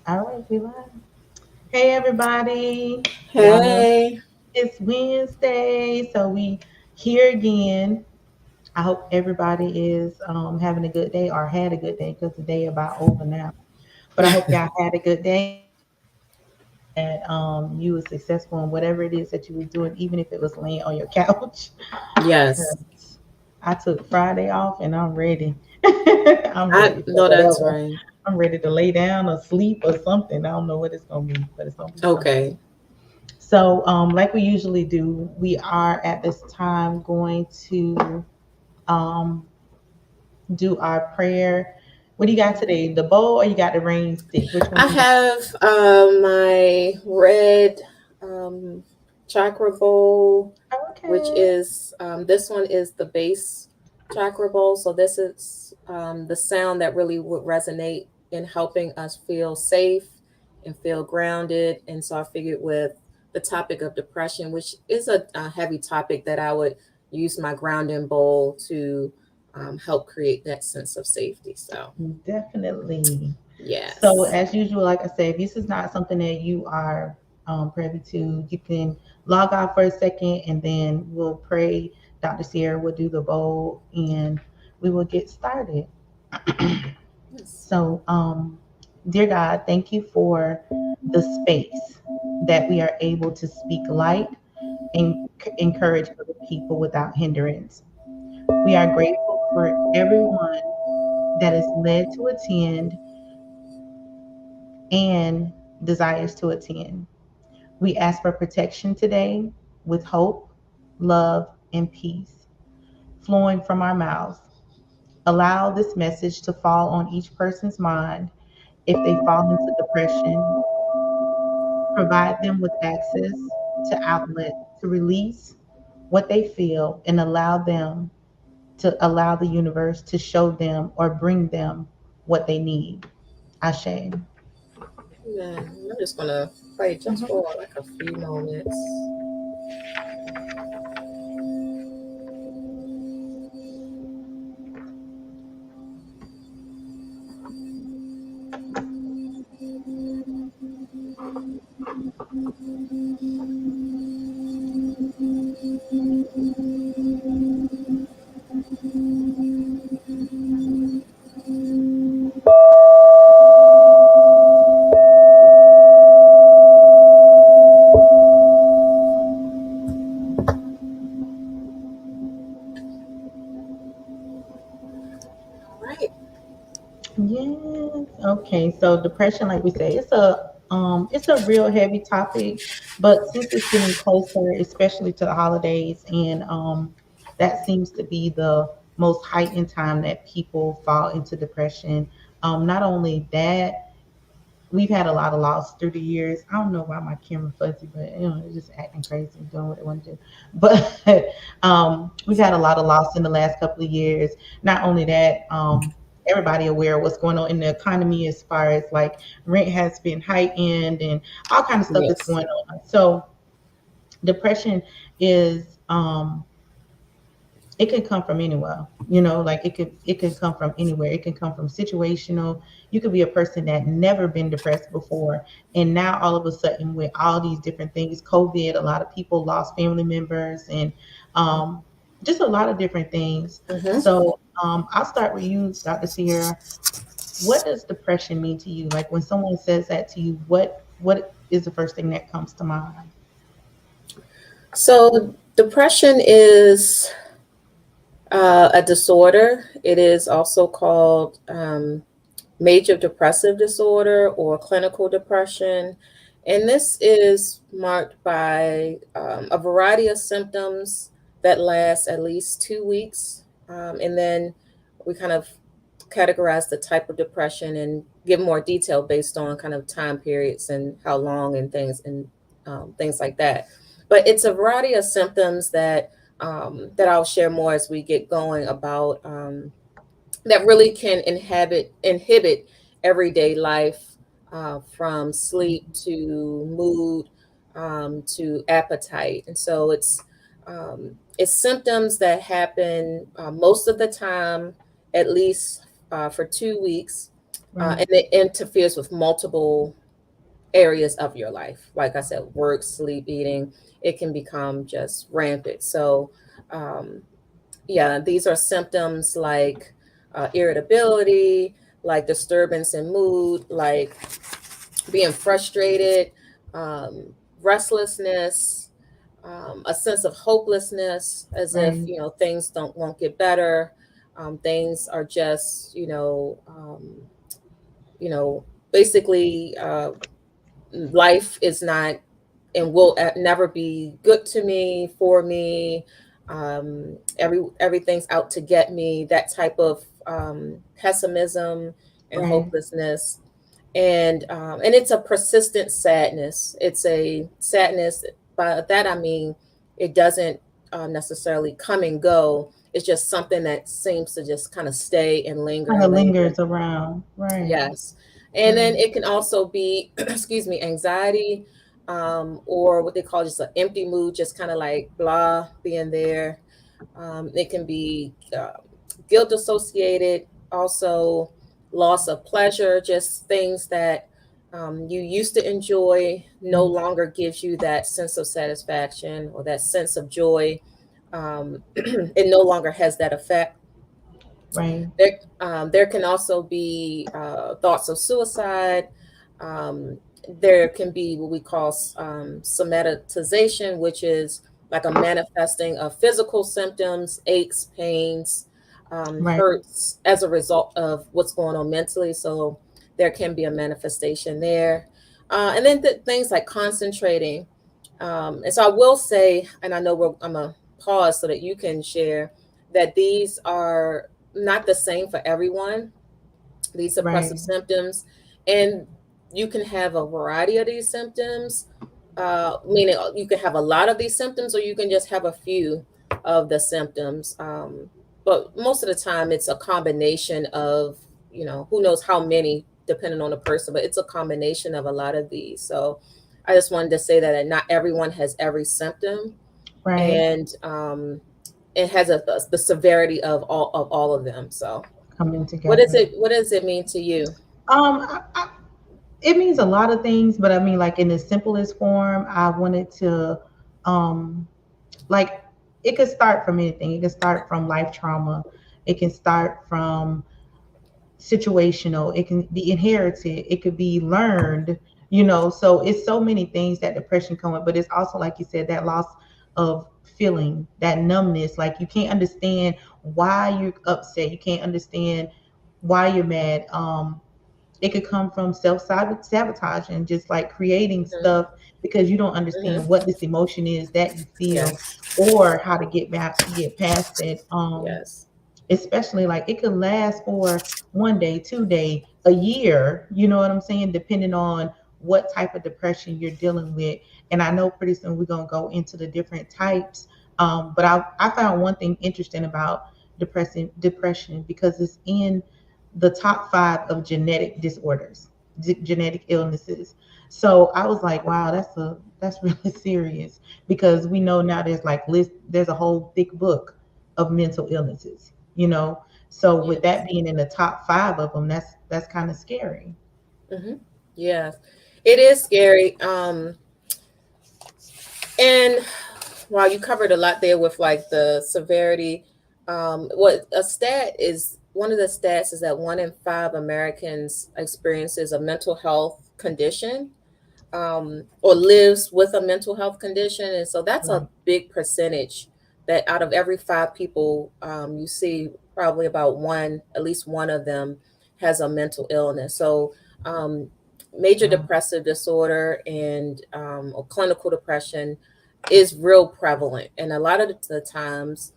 All right, we live. Hey everybody. Y'all know Hey, it's Wednesday, so we here again. I hope everybody is having a good day or had a good day because the day about over now. But I hope y'all had a good day and that you were successful in whatever it is that you was doing, even if it was laying on your couch. yes, 'Cause I took Friday off and I'm ready. I'm I ready for know that's whatever. right. I'm ready to lay down or sleep or something. I don't know what it's gonna be, but it's gonna be something. Okay, So, like we usually do, we are at this time going to um, do our prayer. What do you got today? The bowl or you got the rain stick? Which one I you got? have my red um, chakra bowl, which Okay. is this one is the base chakra bowl. So this is the sound that really would resonate in helping us feel safe and feel grounded. And so I figured with the topic of depression, which is a heavy topic, that I would use my grounding bowl to help create that sense of safety. So Definitely. So, yes. as usual, like I said, if this is not something that you are privy to, you can log off for a second and then we'll pray. Dr. Sierra will do the bowl and we will get started. Yes. So, dear God, thank you for the space that we are able to speak light and encourage other people without hindrance. We are grateful for everyone that is led to attend and desires to attend. We ask for protection today with hope, love, and peace flowing from our mouths. Allow this message to fall on each person's mind if they fall into depression. Provide them with access to outlet to release what they feel and allow the universe to show them or bring them what they need. Ashe. Yeah, I'm just gonna play just Mhm. for like a few moments. All right. Yes. Okay. So depression, like we say, it's a real heavy topic, but since it's getting closer, especially to the holidays, and that seems to be the most heightened time that people fall into depression. Not only that, we've had a lot of loss through the years. I don't know why my camera fuzzy, but it's just acting crazy, doing what it want to do. But we've had a lot of loss in the last couple of years. Not only that, everybody aware of what's going on in the economy as far as like rent has been heightened and all kind of stuff that's Yes. going on. So depression is it can come from anywhere, like it can come from anywhere. It can come from situational. You could be a person that never been depressed before, and now all of a sudden with all these different things, COVID, a lot of people lost family members, and um, just a lot of different things. Mm-hmm. So I'll start with you, Dr. Sierra. What does depression mean to you? Like when someone says that to you, what is the first thing that comes to mind? So depression is a disorder. It is also called major depressive disorder or clinical depression. And this is marked by a variety of symptoms that last at least 2 weeks. And then we kind of categorize the type of depression and give more detail based on kind of time periods and how long and things like that. But it's a variety of symptoms that I'll share more as we get going about that really can inhibit everyday life, from sleep to mood, to appetite. And so it's symptoms that happen most of the time, at least for 2 weeks. Right. and it interferes with multiple areas of your life. Like I said, work, sleep, eating, it can become just rampant. So, um, yeah, these are symptoms like irritability, like disturbance in mood, like being frustrated, restlessness, a sense of hopelessness, as if Right. things don't won't get better. Things are just you know basically life is not and will never be good to me, for me. Everything's out to get me. That type of pessimism and Right. hopelessness, and it's a persistent sadness. It's a sadness. By that I mean, it doesn't necessarily come and go. It's just something that seems to just kind of stay and linger Kind and of linger. lingers around. Right. Yes. And then Right. it can also be, excuse me, anxiety, or what they call just an empty mood, just kind of like blah, being there. It can be guilt associated, also loss of pleasure, just things that you used to enjoy no Mm. longer gives you that sense of satisfaction or that sense of joy. It no longer has that effect. Right. There can also be thoughts of suicide. There can be what we call somatization, which is like a manifesting of physical symptoms, aches, pains, Right. hurts as a result of what's going on mentally. So there can be a manifestation there. And then things like concentrating. And so I will say, and I know I'm going to pause so that you can share that these are not the same for everyone, these suppressive Right. symptoms. And you can have a variety of these symptoms, meaning you can have a lot of these symptoms, or you can just have a few of the symptoms. But most of the time, it's a combination of, who knows how many, depending on the person, but it's a combination of a lot of these. So I just wanted to say that not everyone has every symptom, Right. and it has the severity of all of them. So Coming what does together. it mean to you? It means a lot of things, but I mean, like in the simplest form, I wanted to, um, like, it could start from anything. It could start from life trauma. It can start from situational. It can be inherited. It could be learned. So it's so many things that depression come with, but it's also like you said, that loss of feeling, that numbness. Like you can't understand why you're upset. You can't understand why you're mad. It could come from self sabotage and just like creating Hmm. stuff because you don't understand Hmm. what this emotion is that you feel Yes. or how to get past it. Yes. Especially like it could last for 1 day, 2 day, a year, you know what I'm saying, depending on what type of depression you're dealing with. And I know pretty soon we're going to go into the different types. But I found one thing interesting about depression because it's in the top 5 of genetic disorders, genetic illnesses. So I was like, wow, that's really serious because we know now there's a whole thick book of mental illnesses. So with Yes. that being in the top 5 of them, that's kind of scary. Hmm. Yes. It is scary. And wow, you covered a lot there with like the severity. What a stat is One of the stats is that 1 in 5 Americans experiences a mental health condition, or lives with a mental health condition. And so that's Right. a big percentage, that out of every 5 people, you see probably about one, at least one of them has a mental illness. So, major Wow. depressive disorder and or clinical depression is real prevalent. And a lot of the times,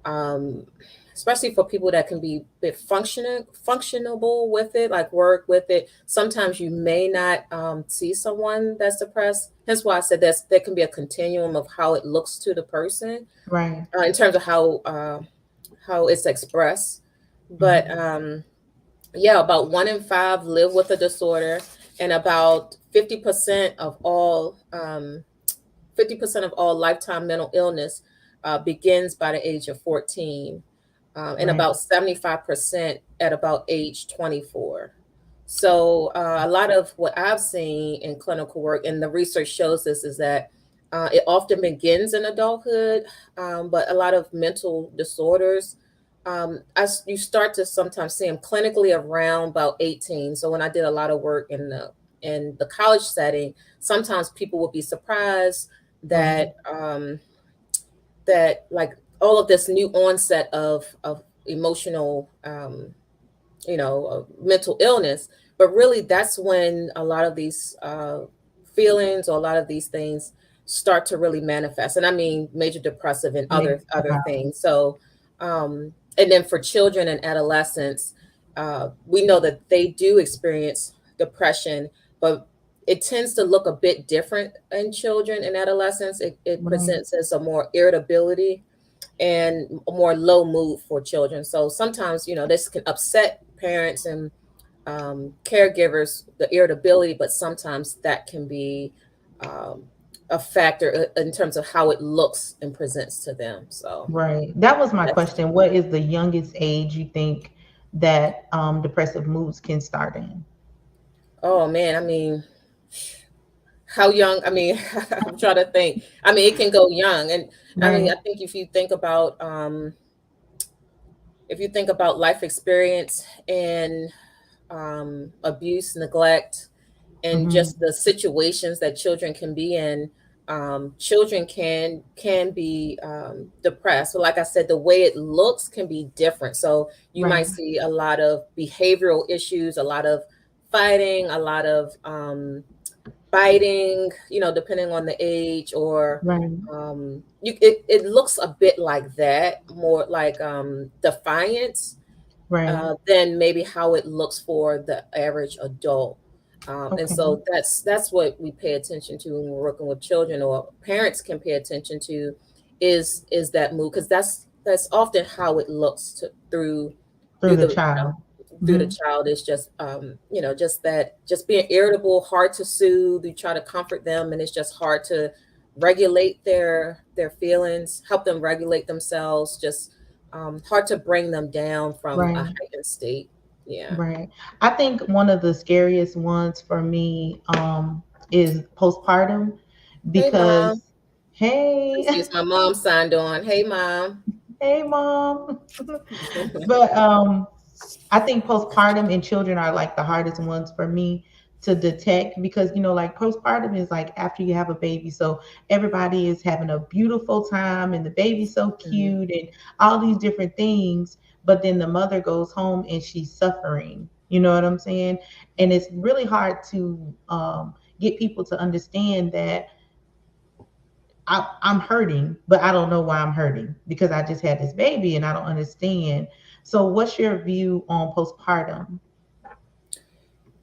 um, especially for people that can be a bit functionable with it, like work with it. Sometimes you may not see someone that's depressed. That's why I said there can be a continuum of how it looks to the person, Right. in terms of how it's expressed. But Mhm. yeah, about 1 in 5 live with a disorder, and about 50% of all 50% of all lifetime mental illness begins by the age of 14, and Right. about 75% at about age 24. So a lot of what I've seen in clinical work, and the research shows this, is that it often begins in adulthood, but a lot of mental disorders, as you start to sometimes see them clinically around about 18. So when I did a lot of work in the college setting, sometimes people would be surprised Right. that that like all of this new onset of emotional mental illness. But really, that's when a lot of these feelings or a lot of these things start to really manifest. And I mean, major depressive and Maybe. other things. So, and then for children and adolescents, we know that they do experience depression, but it tends to look a bit different in children and adolescents. It Right. presents as a more irritability and a more low mood for children. So sometimes, this can upset parents and caregivers, the irritability, but sometimes that can be um, a factor in terms of how it looks and presents to them. So Right. That was my that's, question. What is the youngest age you think that depressive moods can start in? oh man, I mean, how young? I mean, I'm trying to think. I mean, it can go young. And I mean, Right. I think if you think about life experience and abuse, neglect, and Hmm. just the situations that children can be in, children can be depressed. So like I said, the way it looks can be different. So you Right. might see a lot of behavioral issues, a lot of fighting, a lot of biting, depending on the age, or Right. it looks a bit like that, more like defiance, Right. than maybe how it looks for the average adult. And Okay. so that's what we pay attention to when we're working with children, or parents can pay attention to, is that mood, because that's often how it looks Through through the the child. through the Hmm. child, is just just being irritable, hard to soothe. You try to comfort them, and it's just hard to regulate their feelings, help them regulate themselves, just hard to bring them down from a Right. heightened state. Yeah. Right. I think one of the scariest ones for me is postpartum Hey mom. because, hey, Let's see, it's my mom signed on. Hey mom. hey, mom. But I think postpartum in children are like the hardest ones for me to detect because like postpartum is like after you have a baby, so everybody is having a beautiful time and the baby's so Mhm. cute and all these different things, but then the mother goes home and she's suffering. You know what I'm saying? And it's really hard to get people to understand that I'm hurting, but I don't know why I'm hurting because I just had this baby and I don't understand. So, what's your view on postpartum?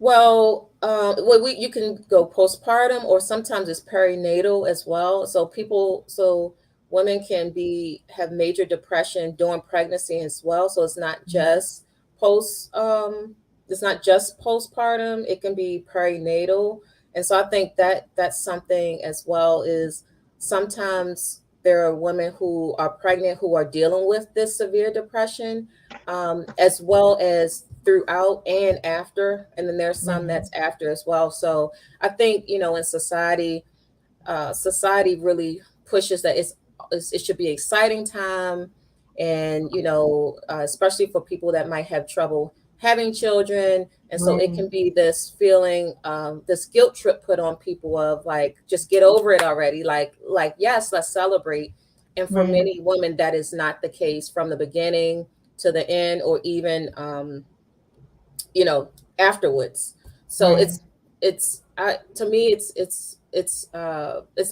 You can go postpartum, or sometimes it's perinatal as well. So women can be have major depression during pregnancy as well. So post it's not just postpartum. It can be perinatal, and so I think that that's something as well. Is sometimes there are women who are pregnant who are dealing with this severe depression, as well as throughout and after, and then there's some Right, that's after as well. So I think, in society, society really pushes that it should be exciting time, and especially for people that might have trouble having children. And so it right, can be this feeling, this guilt trip put on people of like, just get over it already, like yes, let's celebrate. And for right, many women, that is not the case from the beginning to the end, or even you know afterwards. So right, to me, it's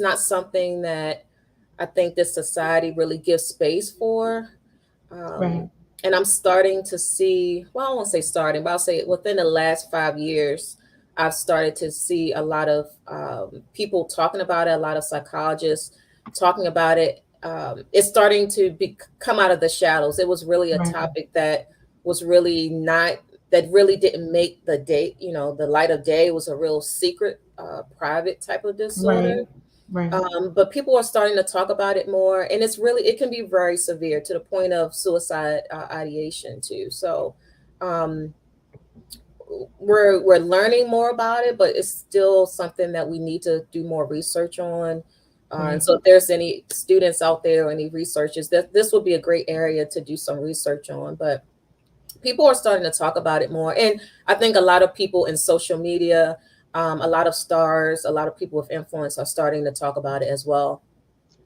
not something that I think this society really gives space for. right, um, and I'm starting to see, well, I won't say starting, but I'll say within the last 5 years, I've started to see a lot of people talking about it, a lot of psychologists talking about it. It's starting to come out of the shadows. It was really a right, topic that was really not, that really didn't make the day, the light of day. It was a real secret, private type of right, disorder. right, But people are starting to talk about it more, and it can be very severe to the point of suicide ideation too. So, um, we're learning more about it, but it's still something that we need to do more research on. And Right. so, if there's any students out there or any researchers, that this would be a great area to do some research on. But people are starting to talk about it more, and I think a lot of people in social media, a lot of stars, a lot of people with influence are starting to talk about it as well.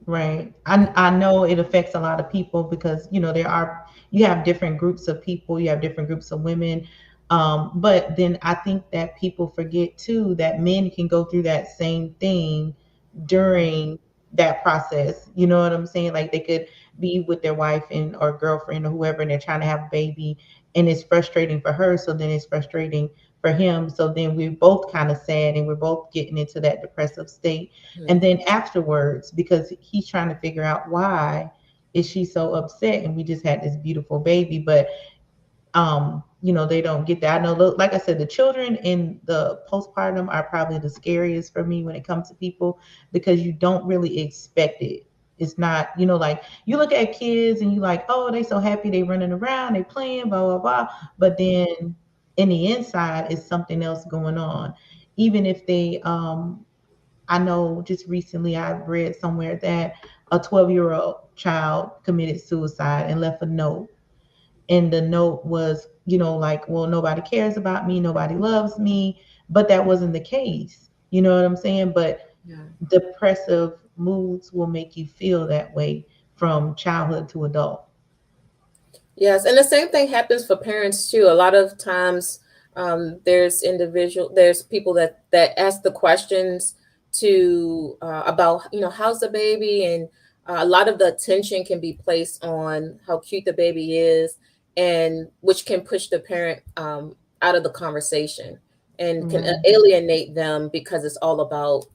Right. I know it affects a lot of people because, you have different groups of people, you have different groups of women. But then I think that people forget too that men can go through that same thing during that process. You know what I'm saying? Like they could be with their wife and or girlfriend or whoever, and they're trying to have a baby, and it's frustrating for her. So then it's frustrating for him. So then we're both kind of sad, and we're both getting into that depressive state. And Mhm. then afterwards, because he's trying to figure out why is she so upset, and we just had this beautiful baby, but they don't get that. I know, like I said, the children in the postpartum are probably the scariest for me when it comes to people, because you don't really expect it. It's not, like you look at kids and you like, oh, they so happy, they running around, they playing, blah, blah, blah. But then in the inside is something else going on. Even if they I know just recently I read somewhere that a 12-year-old child committed suicide and left a note. And the note was, like, well, nobody cares about me, nobody loves me. But that wasn't the case. You know what I'm saying? But Yeah. depressive moods will make you feel that way from childhood to adult. Yes, and the same thing happens for parents too. A lot of times, there's people that ask the questions to about how's the baby, and a lot of the attention can be placed on how cute the baby is, and which can push the parent out of the conversation and can Right. alienate them because it's all about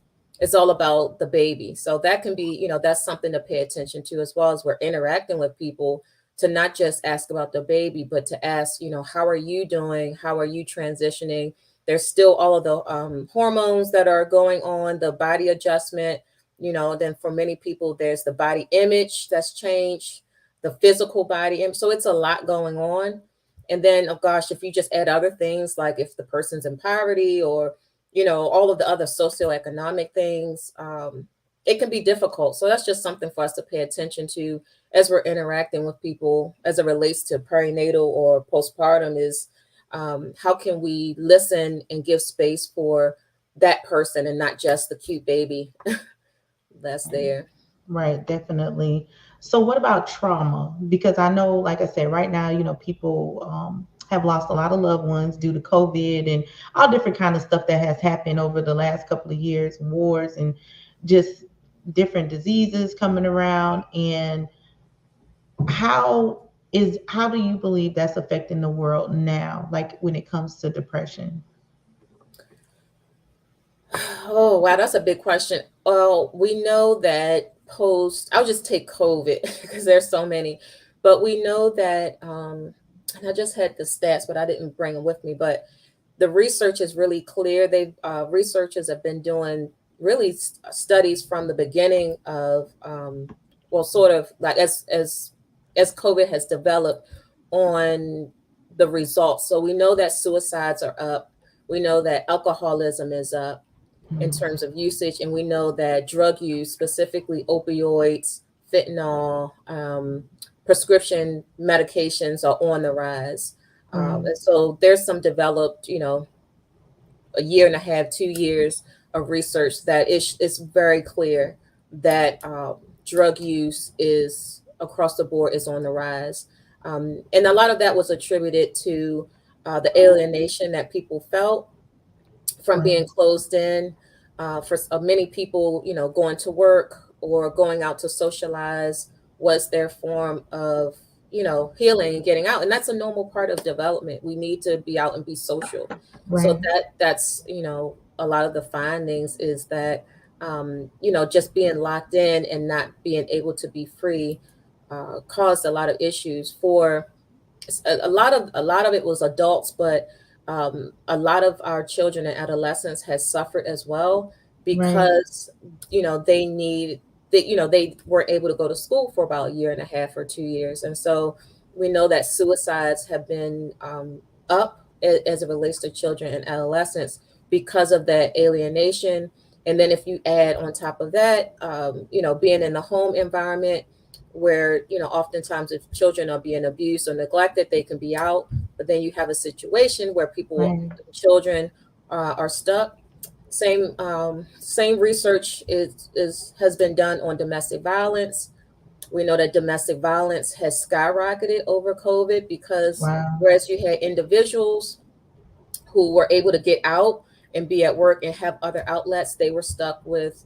the baby. So that can be, that's something to pay attention to as well as we're interacting with people, to not just ask about the baby, but to ask, how are you doing? How are you transitioning? There's still all of the hormones that are going on, the body adjustment. Then for many people, there's the body image that's changed, the physical body image. So it's a lot going on. And then, oh gosh, if you just add other things, like if the person's in poverty, or, all of the other socioeconomic things, it can be difficult. So that's just something for us to pay attention to as we're interacting with people as it relates to perinatal or postpartum, is how can we listen and give space for that person and not just the cute baby that's there. Right, definitely. So what about trauma? Because I know, like I said, right now, people have lost a lot of loved ones due to COVID and all different kind of stuff that has happened over the last couple of years, wars and just different diseases coming around. And how do you believe that's affecting the world now, like when it comes to depression? Oh, wow, that's a big question. Well, we know that I'll just take COVID because there's so many, but we know that, and I just had the stats, but I didn't bring them with me, but the research is really clear. Researchers have been doing really studies from the beginning of, well, sort of like as COVID has developed, on the results. So we know that suicides are up. We know that alcoholism is up in Mm. terms of usage, and we know that drug use, specifically opioids, fentanyl, prescription medications, are on the rise. Right. And so there's some developed, a year and a half, 2 years of research that it's very clear that drug use is across the board is on the rise. And a lot of that was attributed to the alienation that people felt from being Right. closed in. For many people, going to work or going out to socialize was their form of, healing and getting out. And that's a normal part of development. We need to be out and be social. So Right. that's, a lot of the findings is that, just being locked in and not being able to be free caused a lot of issues for a lot of it was adults, but a lot of our children and adolescents has suffered as well, Right. because they need that they weren't able to go to school for about a year and a half or 2 years, and so we know that suicides have been up as it relates to children and adolescents because of that alienation. And then if you add on top of that, being in the home environment where, oftentimes if children are being abused or neglected, they can be out. But then you have a situation where Right. children are stuck. Same research has been done on domestic violence. We know that domestic violence has skyrocketed over COVID because Wow. whereas you had individuals who were able to get out and be at work and have other outlets, they were stuck with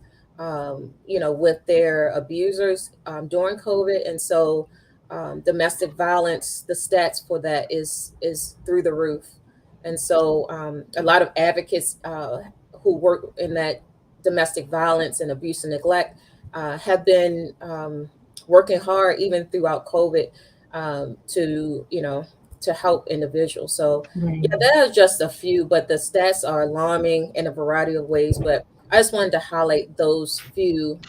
their abusers during COVID. And so domestic violence, the stats for that is through the roof. And so a lot of advocates who work in that domestic violence and abuse and neglect have been working hard even throughout COVID to help individuals. So yeah, Right. that are just a few, but the stats are alarming in a variety of ways. But I just wanted to highlight those few,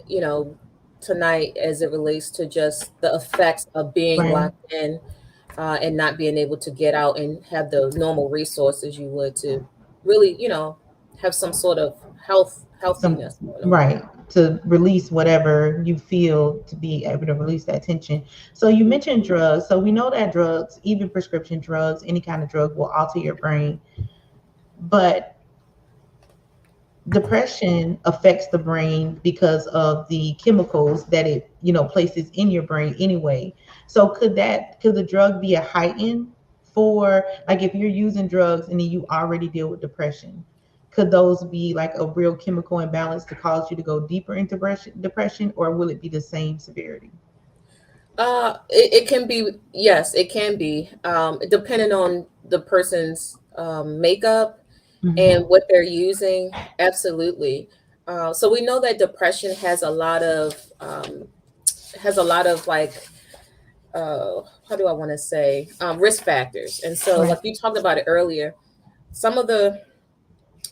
you know, tonight as it relates to just the effects of being Right. locked in and not being able to get out and have the normal resources you would to really, have some sort of Some healthiness going on. right to release whatever you feel to be able to release that tension. So you mentioned drugs. So we know that drugs, even prescription drugs, any kind of drug will alter your brain. But depression affects the brain because of the chemicals that it places in your brain anyway. So could the drug be a heighten for, like, if you're using drugs and then you already deal with depression, could those be like a real chemical imbalance to cause you to go deeper into depression, or will it be the same severity? It can be, yes, it can be, depending on the person's makeup Hmm. and what they're using. Absolutely. So we know that depression has a lot of like, how do I want to say, risk factors. And so, Right. like you talked about it earlier, some of the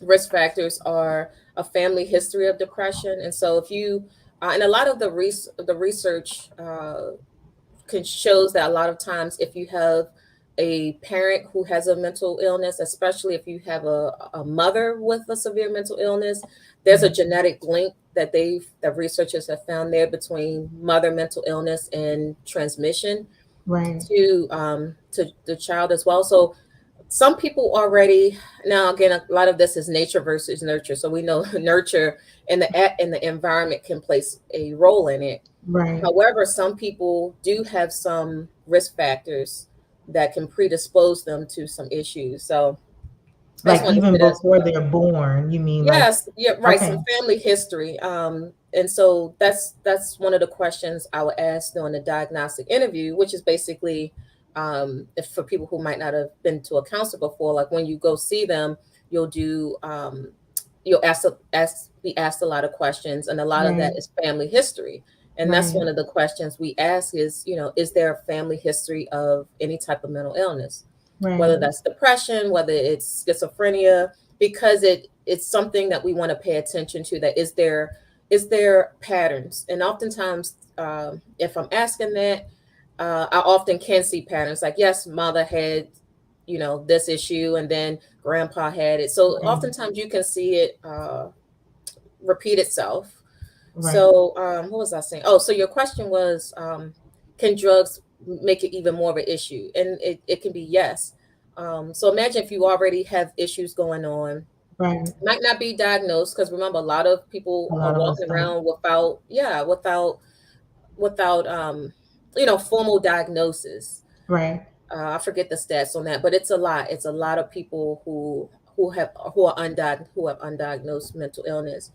risk factors are a family history of depression. And so, if you and a lot of the research shows that a lot of times if you have a parent who has a mental illness, especially if you have a mother with a severe mental illness, there's a Right. genetic link that researchers have found there between mother mental illness and transmission Right. to the child as well. So some people already, now again, a lot of this is nature versus nurture. So we know nurture and the environment can place a role in it. Right. However, some people do have some risk factors that can predispose them to some issues. So I just Like wanted to even say that as before well. they're born, you mean, like, Yes, yeah, right. okay. Some family history. And so that's one of the questions I would ask during the diagnostic interview, which is basically if for people who might not have been to a counselor before, like when you go see them, you'll do you'll be asked a lot of questions, and a lot of that Right. is family history. And that's Right. one of the questions we ask is, is there a family history of any type of mental illness? Whether Right. that's depression, whether it's schizophrenia, because it's something that we want to pay attention to. That is there patterns, and oftentimes, if I'm asking that, I often can see patterns. Like, yes, mother had this issue, and then grandpa had it. So Right. oftentimes you can see it repeat itself. Right. So what was I saying? Oh, so your question was, can drugs make it even more of an issue? And it can be yes. So imagine if you already have issues going on, Right. might not be diagnosed, because remember, a lot of A people are lot of us walking don't. around without formal diagnosis. Right. I forget the stats on that, but it's a lot. It's a lot of people who have undiagnosed mental illness.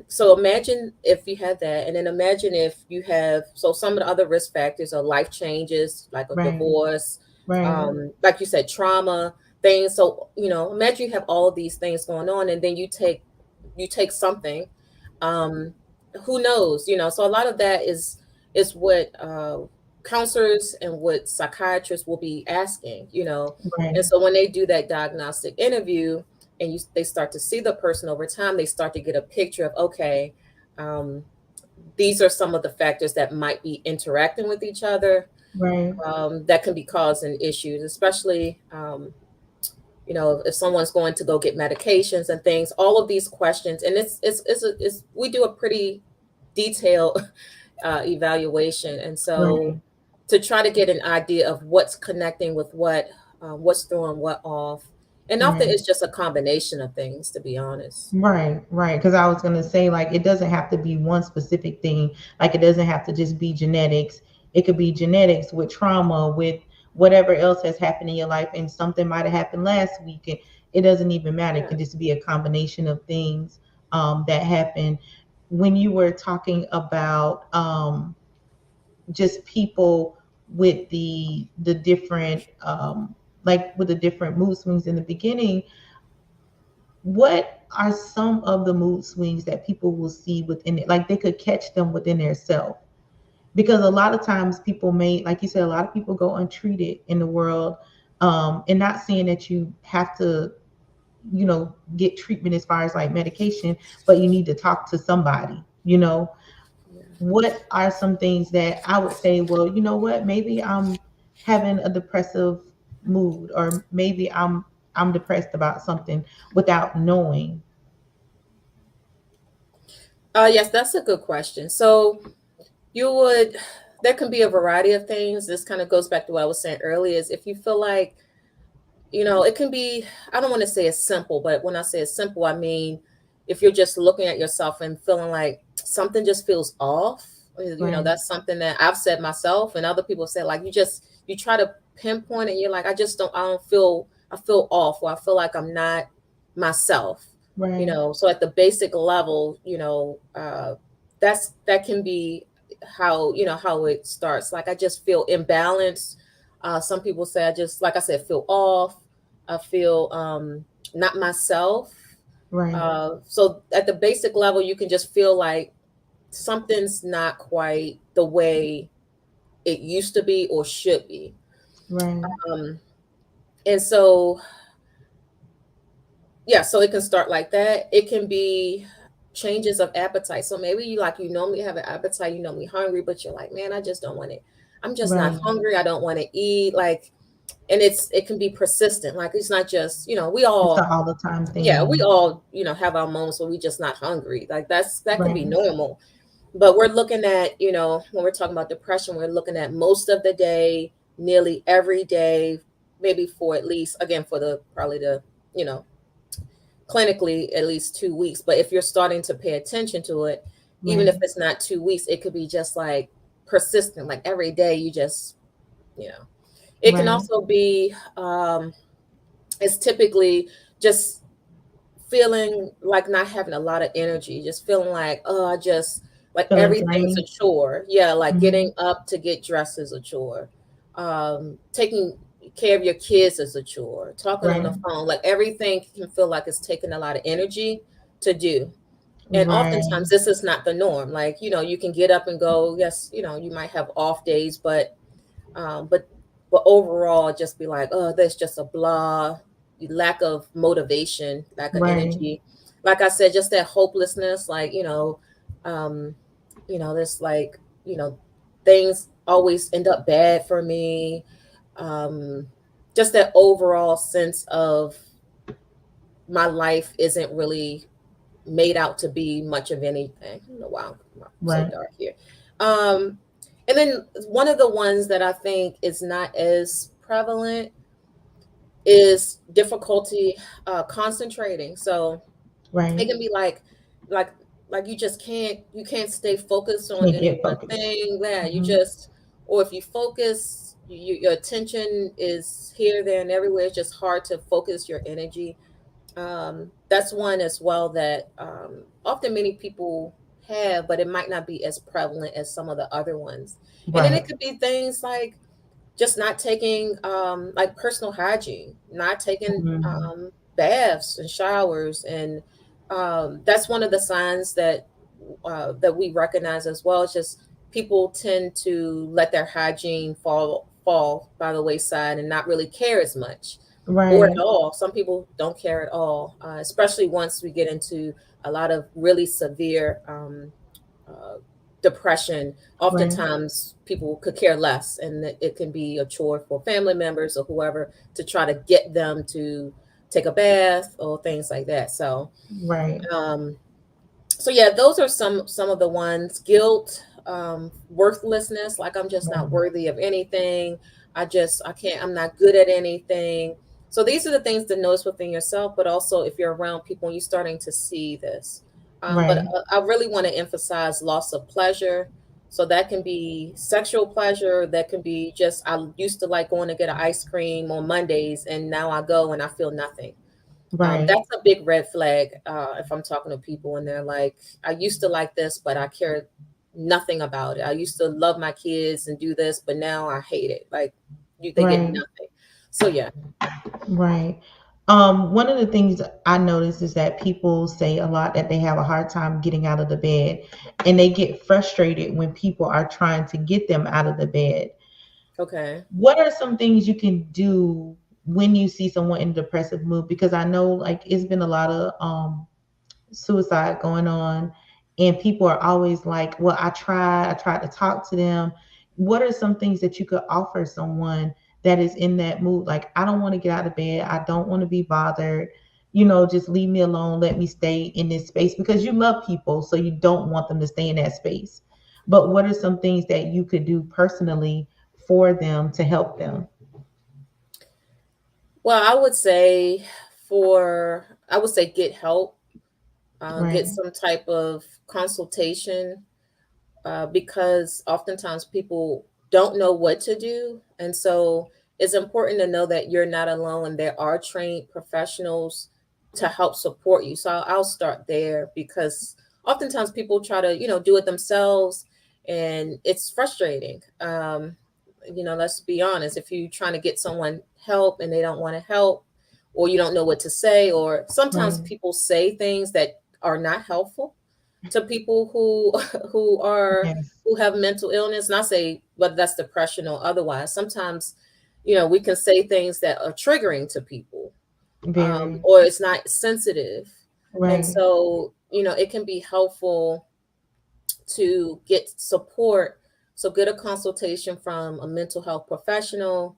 So imagine if you had that, and then imagine if you have, so some of the other risk factors are life changes, like a Right. divorce, Right. like you said, trauma, things. So, imagine you have all of these things going on, and then you take something, um, who knows, so a lot of that is what counselors and what psychiatrists will be asking, Right. and so when they do that diagnostic interview, and they start to see the person over time, they start to get a picture of, okay, these are some of the factors that might be interacting with each other. Right. that can be causing issues, especially if someone's going to go get medications and things. All of these questions, and it's we do a pretty detailed evaluation, and so Right. to try to get an idea of what's connecting with what, what's throwing what off, and often Right. it's just a combination of things, to be honest. Right, right. Because I was gonna say, like, it doesn't have to be one specific thing. Like, it doesn't have to just be genetics. It could be genetics with trauma, with whatever else has happened in your life, and something might have happened last week. It doesn't even matter. It Yeah. could just be a combination of things that happen. When you were talking about just people with the different like with the different mood swings in the beginning, what are some of the mood swings that people will see within it? Like they could catch them within their self. Because a lot of times people may, like you said, a lot of people go untreated in the world. And not saying that you have to, get treatment as far as like medication, but you need to talk to somebody. Yeah. What are some things that I would say, well, you know what, maybe I'm having a depressive mood, or maybe I'm depressed about something without knowing. Yes, that's a good question. So you would, there can be a variety of things. This kind of goes back to what I was saying earlier, is if you feel like, it can be, I don't want to say it's simple, but when I say it's simple, I mean, if you're just looking at yourself and feeling like something just feels off, Right. that's something that I've said myself and other people say, like, you try to pinpoint it. You're like, I don't feel, I feel off, or I feel like I'm not myself, Right. so at the basic level, that can be how it starts. Like, I just feel imbalanced. Some people say, I just, like I said, feel off. I feel not myself. Right. So at the basic level, you can just feel like something's not quite the way it used to be or should be. Right. Um, and so, yeah, so it can start like that. It can be changes of appetite. So maybe you normally have an appetite, you normally hungry, but you're like, man, I just don't want it. I'm just not Right. hungry. I don't want to eat. Like, and it can be persistent. Like, it's not just, It's an all the time we thing. all, have our moments where we just not hungry. Like, that can be Right. normal. But we're looking at, when we're talking about depression, we're looking at most of the day, nearly every day, maybe for at least, again, for the probably the, you know, clinically at least 2 weeks. But if you're starting to pay attention to it, even if Right. it's not 2 weeks, it could be just like persistent, like every day you just, you know. It can Right. also be it's typically just feeling like not having a lot of energy, just feeling like, oh, I just, like, Feeling everything's a drained. chore. Yeah, like Hmm. getting up to get dressed is a chore. Taking care of your kids is a chore. Talking on the Right. phone, like everything can feel like it's taking a lot of energy to do. And Right. oftentimes this is not the norm. Like, you can get up and go, yes, you might have off days, but um, but but overall, just be like, oh, there's just a blah, lack of motivation, lack of Right. energy. Like I said, just that hopelessness. Like, um, there's like, things always end up bad for me. Um, just that overall sense of my life isn't really made out to be much of anything. I don't know why I'm so Right. dark here. Um, and then one of the ones that I think is not as prevalent is difficulty concentrating. So it Right. can be like like you can't stay focused on Can't any get one focused. thing. Yeah, you Hmm. just, or if you focus, your attention is here, there, and everywhere. It's just hard to focus your energy. That's one as well that often many people have, but it might not be as prevalent as some of the other ones. And then it Right. could be things like just not taking like personal hygiene, not taking Hmm. baths and showers, and that's one of the signs that we recognize as well. It's just people tend to let their hygiene fall by the wayside and not really care as much, or at Right. all. Some people don't care at all, especially once we get into a lot of really severe uh, depression, Right. oftentimes people could care less, and it can be a chore for family members or whoever to try to get them to take a bath or things like that. Right. Um, so yeah, those are some of the ones. Guilt, worthlessness, like I'm just not Right. worthy of anything. I can't, I'm not good at anything. So these are the things to notice within yourself, but also if you're around people and you're starting to see this. But Right. I really want to emphasize loss of pleasure. So that can be sexual pleasure. That can be just, I used to like going to get an ice cream on Mondays, and now I go and I feel nothing. Right. That's a big red flag if I'm talking to people and they're like, I used to like this, but I care nothing about it. I used to love my kids and do this, but now I hate it. Like they get Right. nothing. So yeah. Right. One of the things I notice is that people say a lot that they have a hard time getting out of the bed, and they get frustrated when people are trying to get them out of the bed. Okay. What are some things you can do when you see someone in a depressive mood? Because I know like it's been a lot of suicide going on, and people are always like, well, I tried to talk to them. What are some things that you could offer someone that is in that mood, like, I don't want to get out of bed, I don't want to be bothered, just leave me alone, let me stay in this space, because you love people, so you don't want them to stay in that space. But what are some things that you could do personally for them to help them? Well, I would say get help, get Right. some type of consultation, because oftentimes people don't know what to do. And so it's important to know that you're not alone and there are trained professionals to help support you. So I'll start there because oftentimes people try to, do it themselves, and it's frustrating. Let's be honest, if you're trying to get someone help and they don't want to help, or you don't know what to say, or sometimes Right. people say things that are not helpful to people who who are Yes. who have mental illness. Not say whether that's depression or otherwise. Sometimes, we can say things that are triggering to people, Very. or it's not sensitive, and Right. so it can be helpful to get support. So get a consultation from a mental health professional,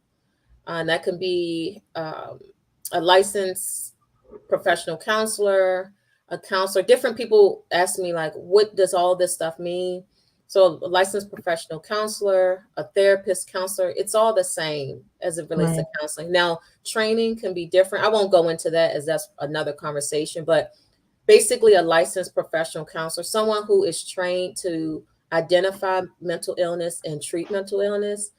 and that can be a licensed professional counselor, a counselor. Different people ask me, like, what does all this stuff mean? So, a licensed professional counselor, a therapist, counselor, it's all the same as it relates to Right. counseling. Now, training can be different. I won't go into that as that's another conversation, but basically, a licensed professional counselor, someone who is trained to identify mental illness and treat mental illness,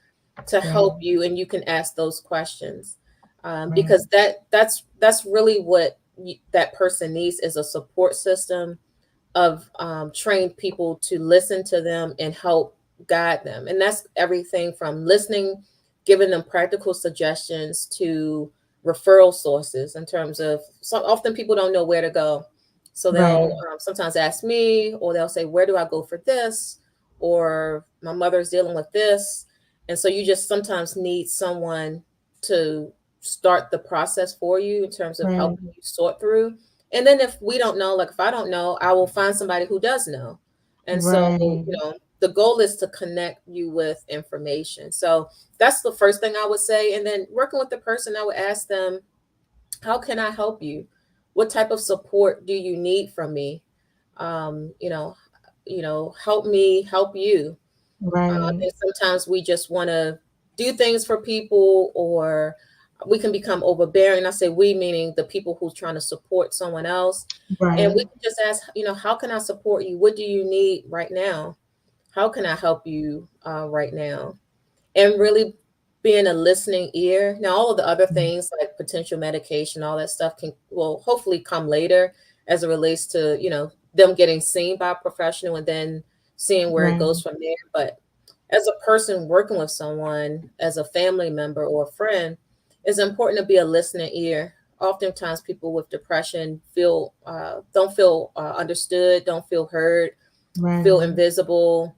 to Right. help you, and you can ask those questions, Right. because that's really what that person needs, is a support system of trained people to listen to them and help guide them. And that's everything from listening, giving them practical suggestions, to referral sources, in terms of, so often people don't know where to go. So they'll Right. sometimes ask me, or they'll say, where do I go for this? Or my mother's dealing with this. And so you just sometimes need someone to start the process for you in terms of Right. helping you sort through. And then if we don't know, like if I don't know, I will find somebody who does know. And so, Right. the goal is to connect you with information. So that's the first thing I would say. And then working with the person, I would ask them, how can I help you? What type of support do you need from me? Um, you know, help me help you. Right. And sometimes we just want to do things for people, or we can become overbearing. I say we, meaning the people who's trying to support someone else. And we Right. can just ask, how can I support you? What do you need right now? How can I help you right now? And really being a listening ear. Now, all of the other things like potential medication, all that stuff will hopefully come later, as it relates to, them getting seen by a professional and then seeing where it Right. goes from there. But as a person working with someone, as a family member or a friend, it's important to be a listening ear. Oftentimes, people with depression don't feel understood, don't feel heard, feel Right. invisible,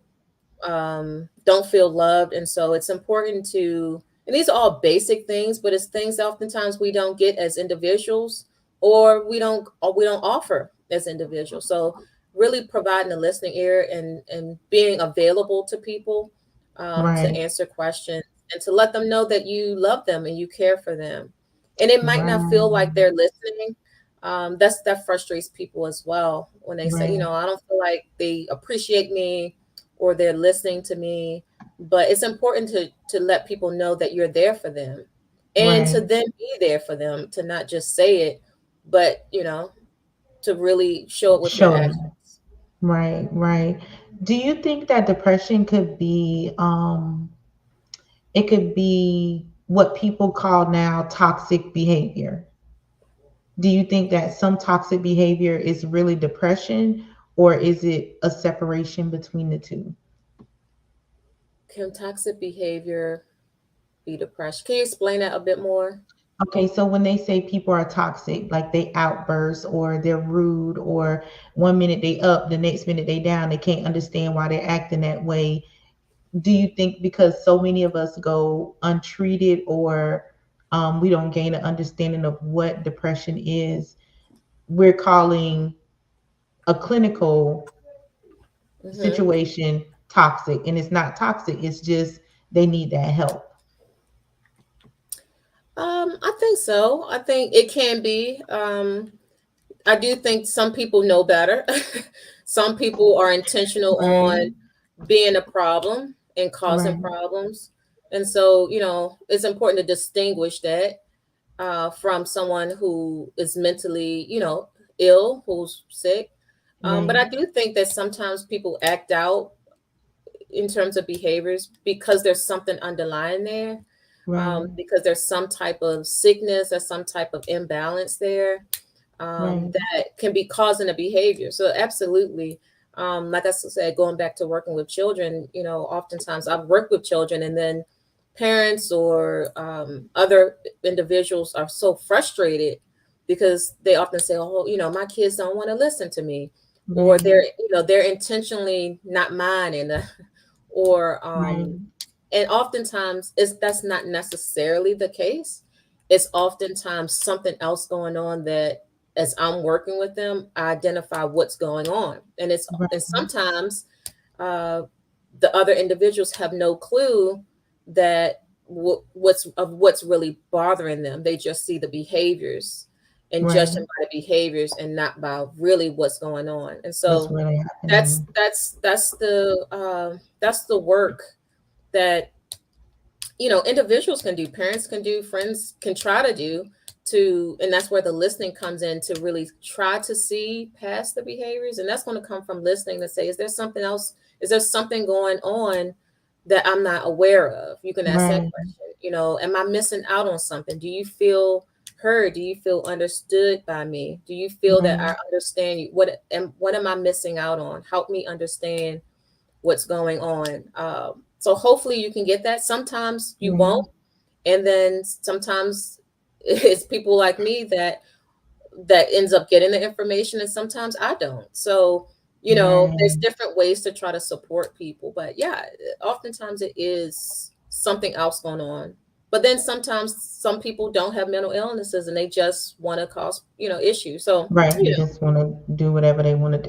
don't feel loved. And so it's important and these are all basic things, but it's things that oftentimes we don't get as individuals, or we don't offer as individuals. So really providing a listening ear and being available to people, to Right. answer questions and to let them know that you love them and you care for them. And it might not feel like Right. they're listening. That frustrates people as well when they say, Right. I don't feel like they appreciate me or they're listening to me. But it's important to let people know that you're there for them and to Right. then be there for them, to not just say it, but to really show it with your Show them. actions. Right. Right. Do you think that depression could be it could be what people call now toxic behavior? Do you think that some toxic behavior is really depression, or is it a separation between the two? Can toxic behavior be depression? Can you explain that a bit more? Okay, so when they say people are toxic, like they outburst or they're rude, or one minute they up, the next minute they down, they can't understand why they're acting that way. Do you think because so many of us go untreated, or we don't gain an understanding of what depression is, we're calling a clinical Hmm. situation toxic, and it's not toxic, it's just they need that help. I think so. I think it can be. I do think some people know better. Some people are intentional Right. on being a problem and causing Right. problems. And so, it's important to distinguish that from someone who is mentally, ill, who's sick. But Right. I do think that sometimes people act out in terms of behaviors because there's something underlying there, Right. because there's some type of sickness or some type of imbalance there, Right. that can be causing a behavior. So absolutely, like I said, going back to working with children, oftentimes I've worked with children, and then parents or other individuals are so frustrated because they often say, "Oh, my kids don't want to listen to me," or Right. they're intentionally not minding, or Right. and oftentimes that's not necessarily the case. It's oftentimes something else going on that, as I'm working with them, I identify what's going on. And Right. sometimes uh, the other individuals have no clue that what's really bothering them. They just see the behaviors and judge them Right. by the behaviors and not by really what's going on. And What's so really that's happening? that's that's the work that individuals can do, parents can do, friends can try to do, and that's where the listening comes in, to really try to see past the behaviors. And that's going to come from listening, to say, is there something else, is there something going on that I'm not aware of? You can ask that Right. question. Am I missing out on something? Do you feel heard? Do you feel understood by me? Do you feel that I Right. understand you? What am I missing out on? Help me understand what's going on. So hopefully you can get that. Sometimes you Right. won't, and then sometimes it's people like me that ends up getting the information, and sometimes I don't. So there's Right. different ways to try to support people, but yeah, oftentimes it is something else going on. But then sometimes some people don't have mental illnesses and they just want to cause issues. So Right. They just want to do whatever they want to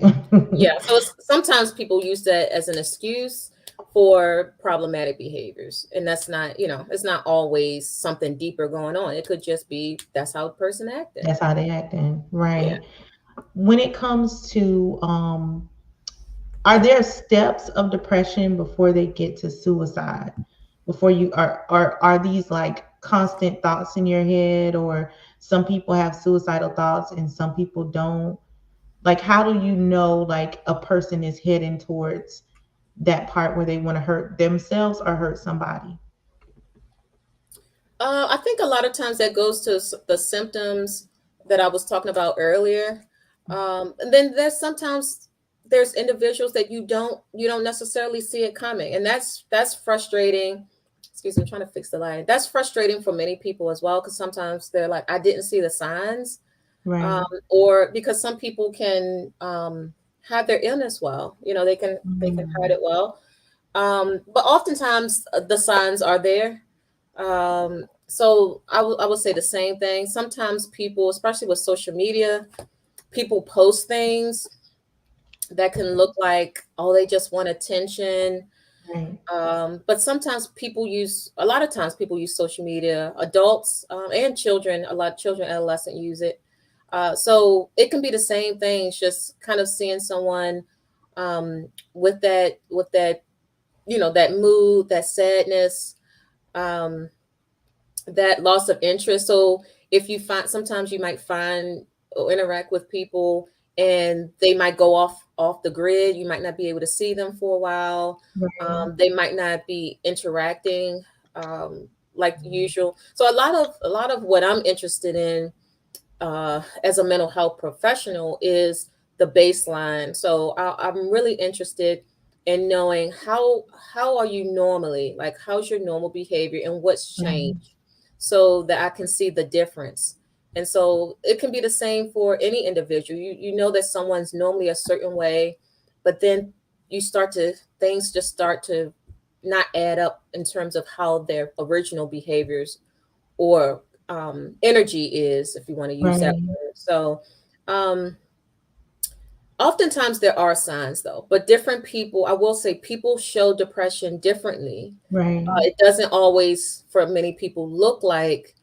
yeah, do. so sometimes people use that as an excuse for problematic behaviors, and that's not, it's not always something deeper going on. It could just be that's how the person acting. That's how they acting. Yeah. Right. When it comes to are there steps of depression before they get to suicide? Before you are these like constant thoughts in your head, or some people have suicidal thoughts and some people don't? Like, how do you know like a person is heading towards that part where they want to hurt themselves or hurt somebody? I think a lot of times that goes to the symptoms that I was talking about earlier. And then there's individuals that you don't necessarily see it coming, and that's frustrating. Excuse me, I'm trying to fix the lighting. That's frustrating for many people as well, because sometimes they're like, I didn't see the signs, Right. or because some people can hide their illness well. They can hide Mm. it well, but oftentimes the signs are there. So I would say the same thing. Sometimes people, especially with social media, people post things that can look like, oh, they just want attention. Right. But sometimes a lot of times people use social media, adults and children, a lot of children, adolescents use it. So it can be the same thing, it's just kind of seeing someone with that, that mood, that sadness, um, that loss of interest. So if you find, sometimes you might find or interact with people and they might go off the grid. You might not be able to see them for a while. Right. They might not be interacting like usual. So a lot of what I'm interested in as a mental health professional is the baseline. So I'm really interested in knowing how are you normally, like how's your normal behavior and what's Right. changed, so that I can see the difference. And so it can be the same for any individual. You know that someone's normally a certain way, but then things just start to not add up in terms of how their original behaviors or energy is, if you want to use that Right. word. So, um, oftentimes there are signs though, but different people, I will say, people show depression differently. Right. It doesn't always, for many people, look like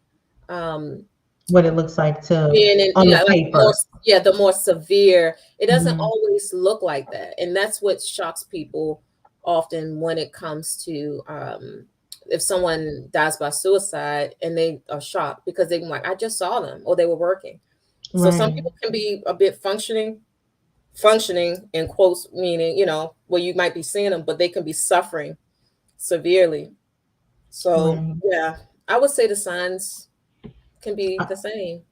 um, What it looks like to being in, on the like more, paper. yeah, the more severe. It doesn't Hmm. always look like that, and that's what shocks people often when it comes to if someone dies by suicide and they are shocked because they like, I just saw them or they were working. So some Right. people can be a bit functioning in quotes, meaning, where you might be seeing them, but they can be suffering severely. So Right. yeah, I would say the signs can be I, the same.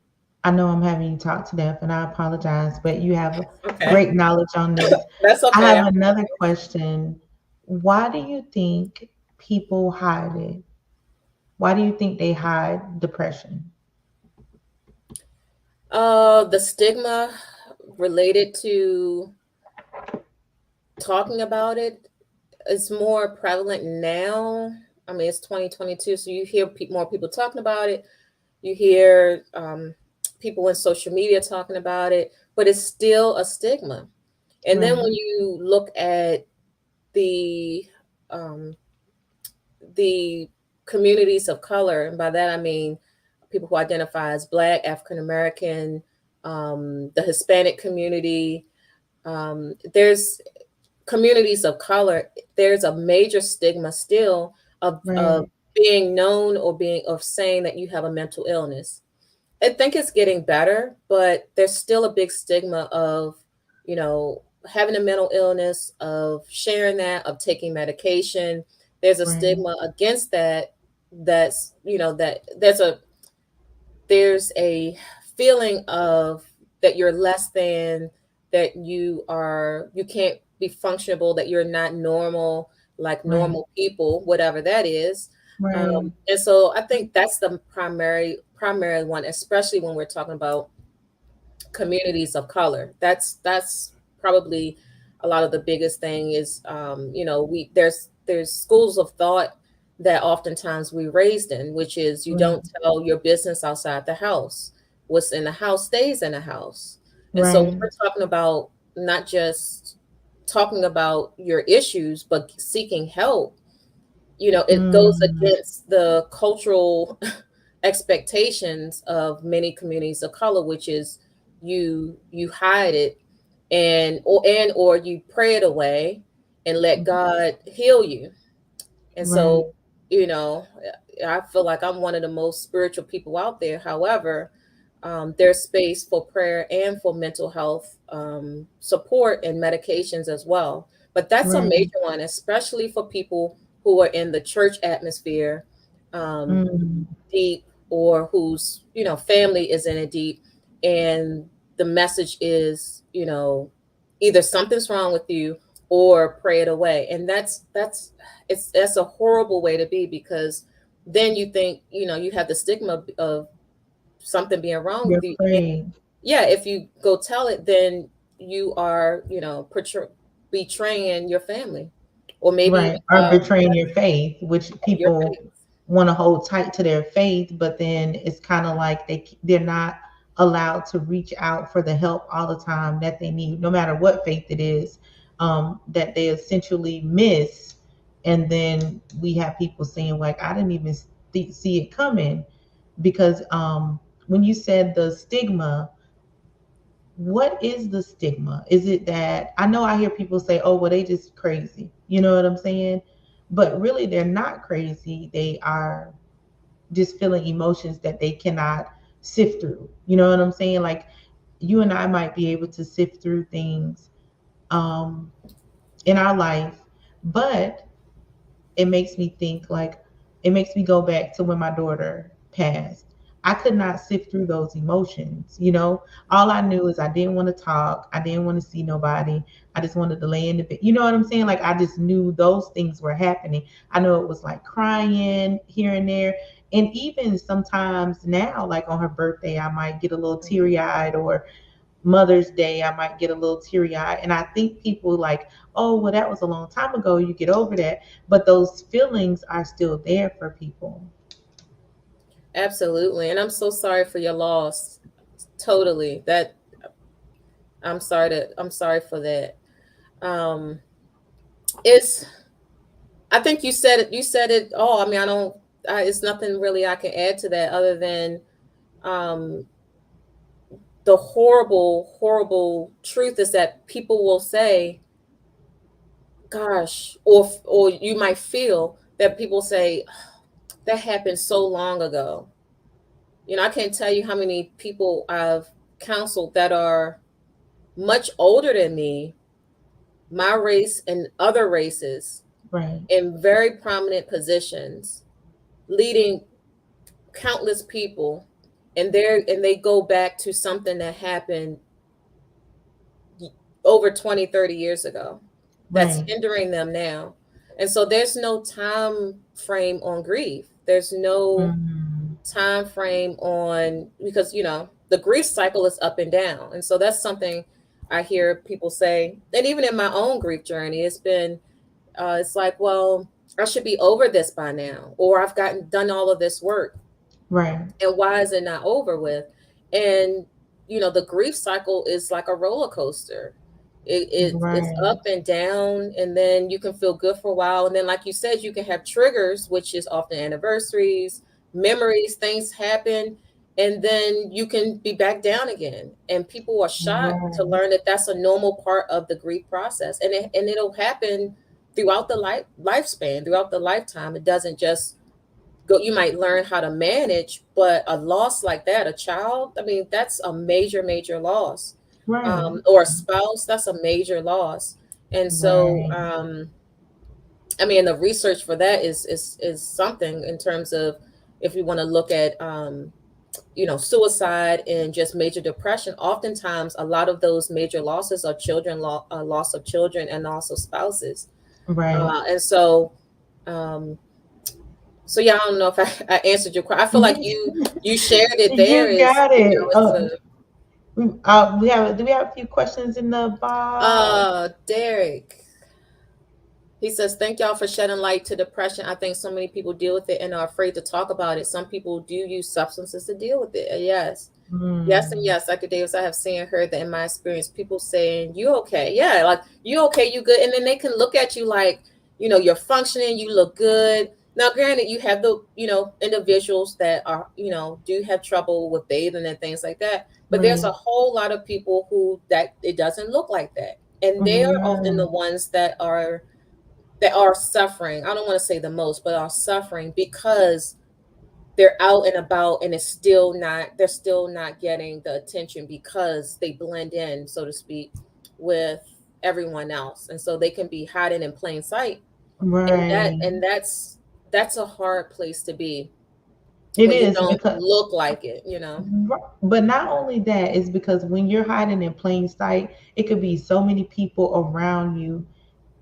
I know I'm having you talk to death, and I apologize, but you have Okay. great knowledge on this. That's I okay. have another question. Why do you think people hide it? Why do you think they hide depression? The stigma related to talking about it is more prevalent now. I mean, it's 2022, so you hear more people talking about it. You hear people in social media talking about it, but it's still a stigma. And then Right. when you look at the um, the communities of color, and by that I mean people who identify as Black, African American, the Hispanic community, there's communities of color, there's a major stigma still of Right. being known or being of saying that you have a mental illness. I think it's getting better, but there's still a big stigma of, having a mental illness, of sharing that, of taking medication. There's a Right. stigma against that. That there's a feeling of that you're less than, that you can't be functionable, that you're not normal like Right. normal people, whatever that is. Right. And so I think that's the primary one, especially when we're talking about communities of color. That's probably a lot of the biggest thing is, we there's schools of thought that oftentimes we raised in, which is you Right. don't tell your business outside the house. What's in the house stays in the house. And so when Right. we're talking about not just talking about your issues, but seeking help, it goes Mm. against the cultural expectations of many communities of color, which is you hide it, or you pray it away and let God heal you. And Right. so, you know, I feel like I'm one of the most spiritual people out there. However, there's space for prayer and for mental health support and medications as well. But that's a Right. major one, especially for people who are in the church atmosphere, um, Mm. deep, or whose family is in it deep, and the message is, either something's wrong with you or pray it away. And that's a horrible way to be, because then you think, you have the stigma of something being wrong You're with you. And afraid. yeah, if you go tell it, then you are, betraying your family, or maybe Right. Or betraying your faith, which your people faith. want to hold tight to their faith, but then it's kind of like they're not allowed to reach out for the help all the time that they need, no matter what faith it is, that they essentially miss. And then we have people saying, like, I didn't even see it coming. Because when you said the stigma, what is the stigma? Is it that, I know I hear people say, oh, well, they just crazy. You know what I'm saying? But really, they're not crazy. They are just feeling emotions that they cannot sift through. You know what I'm saying? Like, you and I might be able to sift through things um, in our life, but it makes me think, like, it makes me go back to when my daughter passed. I could not sift through those emotions, you know. All I knew is I didn't want to talk, I didn't want to see nobody, I just wanted to lay in the bed. You know what I'm saying? Like, I just knew those things were happening. I know it was like crying here and there. And even sometimes now, like on her birthday, I might get a little teary eyed, or Mother's Day, I might get a little teary eyed. And I think people like, oh, well, that was a long time ago. You get over that. But those feelings are still there for people. Absolutely. And I'm so sorry for your loss. Totally. That I'm sorry for that. Um it's I think you said it all. I mean, it's nothing really I can add to that other than um the horrible truth is that people will say, gosh, or you might feel that people say that happened so long ago. I can't tell you how many people I've counseled that are much older than me, my race and other races, Right. in very prominent positions, leading countless people, and they go back to something that happened over 20, 30 years ago that's Right. hindering them now. And so there's no time frame on grief. There's no Mhm. time frame on, because the grief cycle is up and down. And so that's something I hear people say. And even in my own grief journey, it's like, well, I should be over this by now, or I've done all of this work, Right. and why is it not over with? And the grief cycle is like a roller coaster. It's Right. up and down, and then you can feel good for a while, and then, like you said, you can have triggers, which is often anniversaries, memories, things happen, and then you can be back down again. And people are shocked to Right. learn that that's a normal part of the grief process, and it'll happen throughout the lifespan, throughout the lifetime. It doesn't just go. You might learn how to manage, but a loss like that, a child, I mean, that's a major loss. Right. Or a spouse, that's a major loss. And so Right. I mean, the research for that is something, in terms of, if we want to look at suicide and just major depression. Oftentimes a lot of those major losses are loss of children, and also spouses. Right. And so um so yeah, I don't know if I answered your question. I feel like you shared it there. You Is got it. it's a We have. Do we have a few questions in the box? Derek. He says, thank y'all for shedding light to depression. I think so many people deal with it and are afraid to talk about it. Some people do use substances to deal with it. Yes. Yes, and Hmm. yes, Dr. Davis, I have seen and heard that in my experience, people saying, you okay? Yeah, like, you okay, you good? And then they can look at you like, you're functioning, you look good. Now, granted, you have the, individuals that are, do have trouble with bathing and things like that. But there's a Right. whole lot of people who that it doesn't look like that. And they are often the Right. ones that are suffering. I don't want to say the most, but are suffering because they're out and about, and they're still not getting the attention because they blend in, so to speak, with everyone else. And so they can be hiding in plain sight. And that Right. and that's a hard place to be, It when you is don't because, look like it. but not only that, is because when you're hiding in plain sight, it could be so many people around you,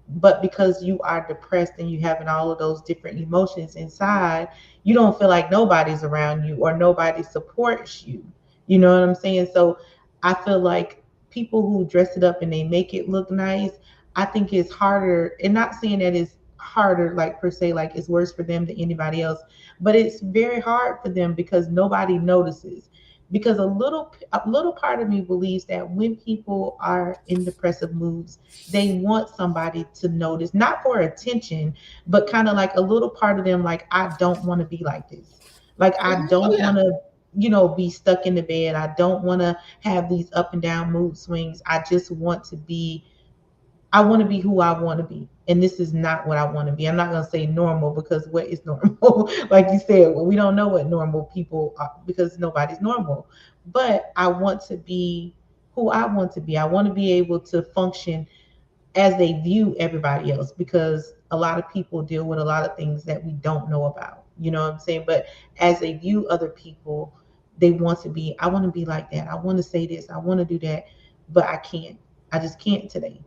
but because you are depressed and you having all of those different emotions inside, you don't feel like nobody's around you or nobody supports you. You know what I'm saying? So I feel like people who dress it up and they make it look nice, I think it's harder, and not saying that it's harder, like per se, like it's worse for them than anybody else, but it's very hard for them because nobody notices. because a little part of me believes that when people are in depressive moods, they want somebody to notice, not for attention, but kind of like a little part of them, like, I don't want to be like this. Like, I Oh don't yeah. want to, be stuck in the bed. I don't want to have these up and down mood swings. I want to be who I want to be. And this is not what I want to be. I'm not going to say normal, because what is normal? Like you said, well, we don't know what normal people are, because nobody's normal. But I want to be who I want to be. I want to be able to function as they view everybody else, because a lot of people deal with a lot of things that we don't know about. You know what I'm saying? But as they view other people, they want to be, I want to be like that. I want to say this. I want to do that. But I can't. I just can't today.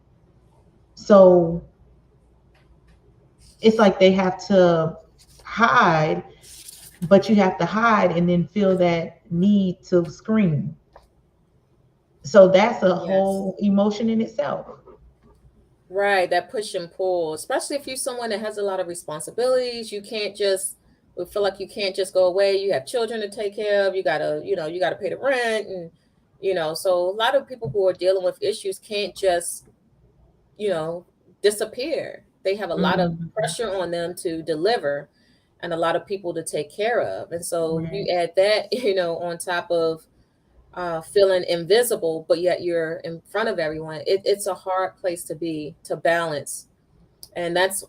So it's like they have to hide, but you have to hide and then feel that need to scream. So that's a Yes. whole emotion in itself. Right, that push and pull, especially if you're someone that has a lot of responsibilities, you can't just we feel like you can't just go away. You have children to take care of. You gotta pay the rent and so a lot of people who are dealing with issues can't just, you know, disappear. They have a lot of Mhm. pressure on them to deliver and a lot of people to take care of. And so you Right. add that, on top of feeling invisible, but yet you're in front of everyone. It's a hard place to be to balance, and that's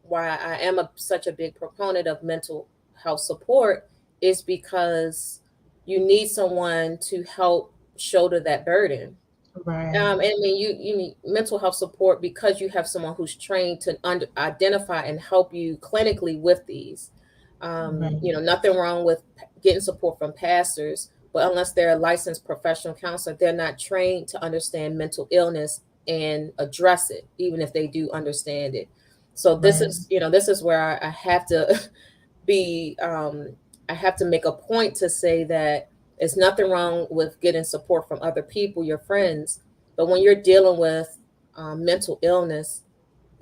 why I am such a big proponent of mental health support, is because you need someone to help shoulder that burden. Right. And I mean, you need mental health support because you have someone who's trained to identify and help you clinically with these. Right. Nothing wrong with getting support from pastors, but unless they're a licensed professional counselor, they're not trained to understand mental illness and address it, even if they do understand it. So Right. this is where I have to be I have to make a point to say that there's nothing wrong with getting support from other people, your friends, but when you're dealing with mental illness,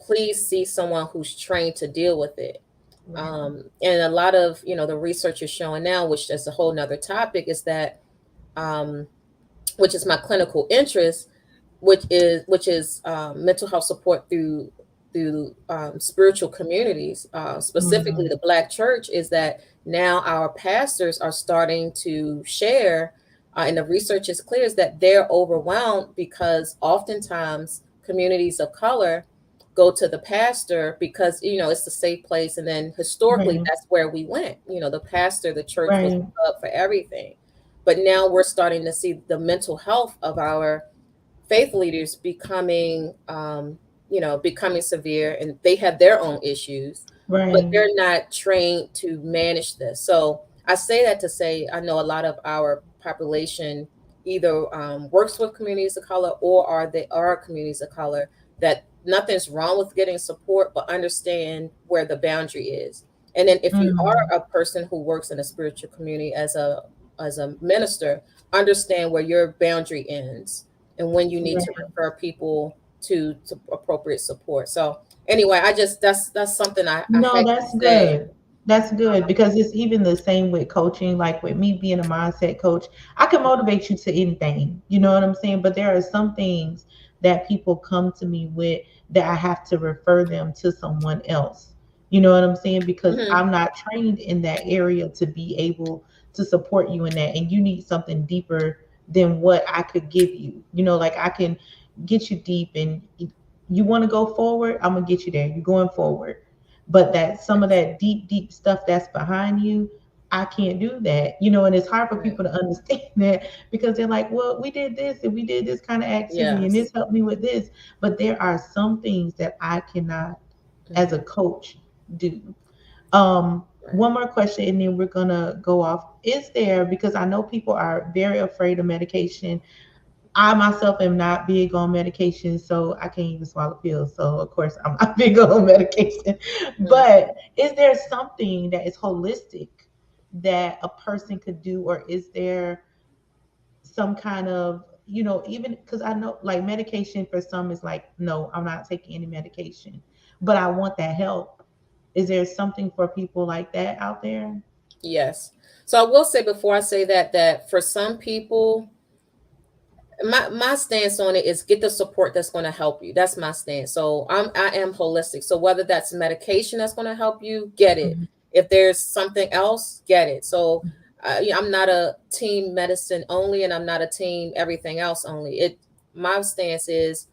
please see someone who's trained to deal with it. Right. And a lot of the research is showing now, which is a whole nother topic, is that um, which is my clinical interest, which is mental health support through spiritual communities, specifically Mhm. the Black church, is that now our pastors are starting to share, and the research is clear, is that they're overwhelmed because oftentimes communities of color go to the pastor because it's a safe place, and then historically Right. that's where we went. The pastor, the church was Right. the hub for everything. But now we're starting to see the mental health of our faith leaders becoming severe, and they have their own issues, but Right. they're not trained to manage this. So I say that to say I know a lot of our population either works with communities of color, or they are communities of color, that nothing's wrong with getting support, but understand where the boundary is. And then if you Mm. are a person who works in a spiritual community as a minister, understand where your boundary ends and when you need to Right. refer people to appropriate support. So anyway, I just that's something I No, had to that's say. good. That's good, because it's even the same with coaching. Like with me being a mindset coach, I can motivate you to anything. You know what I'm saying? But there are some things that people come to me with that I have to refer them to someone else. You know what I'm saying? Because Mhm. I'm not trained in that area to be able to support you in that. And you need something deeper than what I could give you. Like, I can get you deep, and you want to go forward, I'm going to get you there. You're going forward, but that some of Yes. that deep stuff that's behind you, I can't do that. And it's hard for Right. people to understand that, because they're like, well, we did this and we did this kind of activity and Yes. this helped me with this, but there are some things that I cannot, as a Mhm. coach, do. Right. One more question and then we're gonna go off. Is there, because I know people are very afraid of medication, I myself am not big on medication, so I can't even swallow pills. So of course I'm not big on medication. Mhm. But is there something that is holistic that a person could do, or is there some kind of, even because I know like medication for some is like, no, I'm not taking any medication, but I want that help. Is there something for people like that out there? Yes. So I will say before I say that for some people, my stance on it is get the support that's going to help you. That's my stance. So I am holistic. So whether that's medication that's going to help you, get it. Mhm. If there's something else, get it. So yeah, I'm not a team medicine only, and I'm not a team everything else only. It My stance is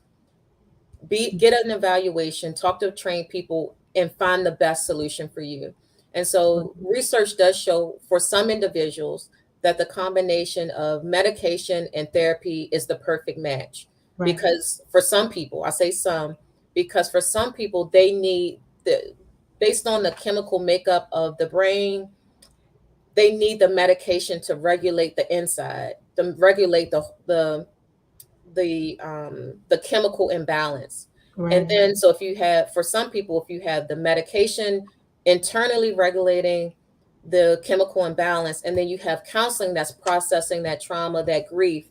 be get an evaluation, talk to trained people, and find the best solution for you. And so research does show for some individuals that the combination of medication and therapy is the perfect match. Right. Because for some people, I say some, because for some people they need the based on the chemical makeup of the brain, they need the medication to regulate the inside, to regulate the chemical imbalance. And Right. then so if you have for some people, if you have the medication internally regulating the chemical imbalance, and then you have counseling that's processing that trauma, that grief,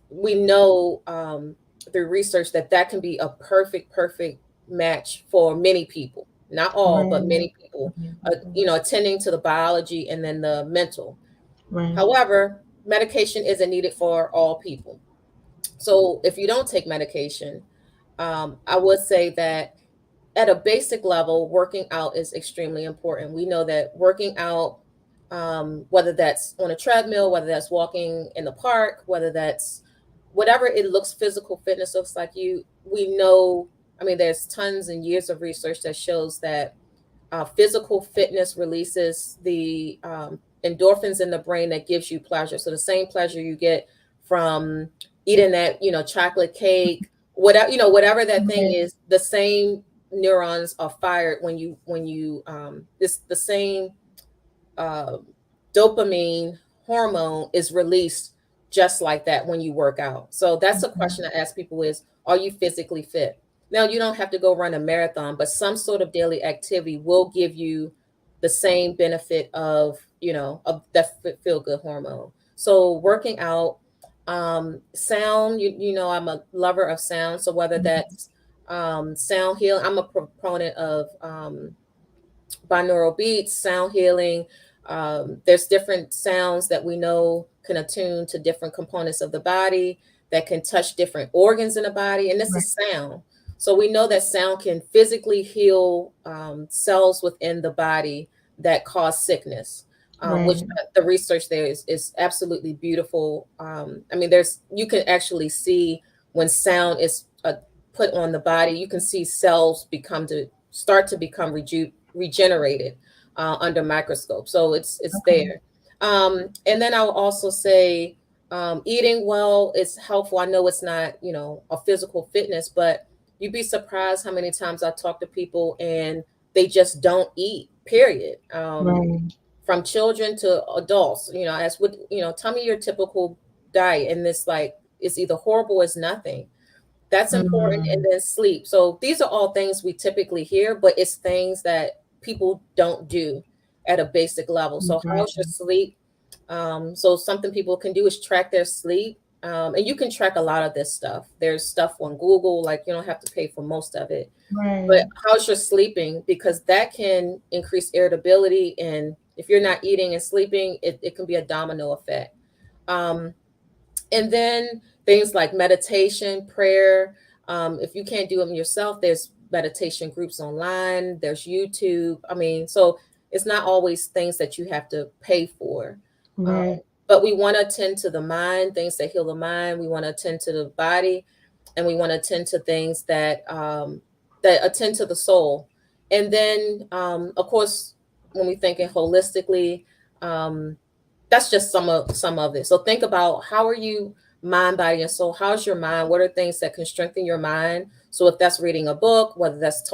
we know through research that that can be a perfect match for many people, not all but Right. many people, attending to the biology and then the mental. Right. However, medication isn't needed for all people. So if you don't take medication, I would say that at a basic level, working out is extremely important. We know that working out, whether that's on a treadmill, whether that's walking in the park, whether that's whatever it looks, physical fitness looks like you, we know, I mean, there's tons and years of research that shows that physical fitness releases the endorphins in the brain that gives you pleasure. So the same pleasure you get from eating that, chocolate cake, whatever, whatever that thing Right. is, the same neurons are fired it's the same uh, dopamine hormone is released just like that when you work out. So that's a question I ask people is, are you physically fit? Now, you don't have to go run a marathon, but some sort of daily activity will give you the same benefit of that feel good hormone. So working out, sound, I'm a lover of sound. So whether that's sound healing, I'm a proponent of binaural beats, sound healing. There's different sounds that we know can attune to different components of the body, that can touch different organs in the body, and this Right. is sound. So we know that sound can physically heal cells within the body that cause sickness, which Right. the research there is absolutely beautiful. I mean, you can actually see when sound is put on the body, you can see cells start to become regenerated under microscope. So it's Okay. there. And then I'll also say eating well is helpful. I know it's not, a physical fitness, but you'd be surprised how many times I talk to people and they just don't eat, period. Right. From children to adults, as with, tell me your typical diet. And this like, it's either horrible or it's nothing. That's important. And Mm. then sleep. So these are all things we typically hear, but it's things that people don't do at a basic level. So how's your Right. sleep? So something people can do is track their sleep. And you can track a lot of this stuff. There's stuff on Google, like you don't have to pay for most of it. But Right. how's your sleeping? Because that can increase irritability. And if you're not eating and sleeping, it can be a domino effect. Um, and then things like meditation, prayer. If you can't do them yourself, there's meditation groups online, there's YouTube. I mean, so it's not always things that you have to pay for. Um, Right. but we want to attend to the mind, things that heal the mind. We want to attend to the body, and we want to attend to things that attend to the soul. And then, of course, when we thinking holistically, um, that's just some of it. So think about how are you mind, body, and soul. How's your mind? What are things that can strengthen your mind? So if that's reading a book, whether that's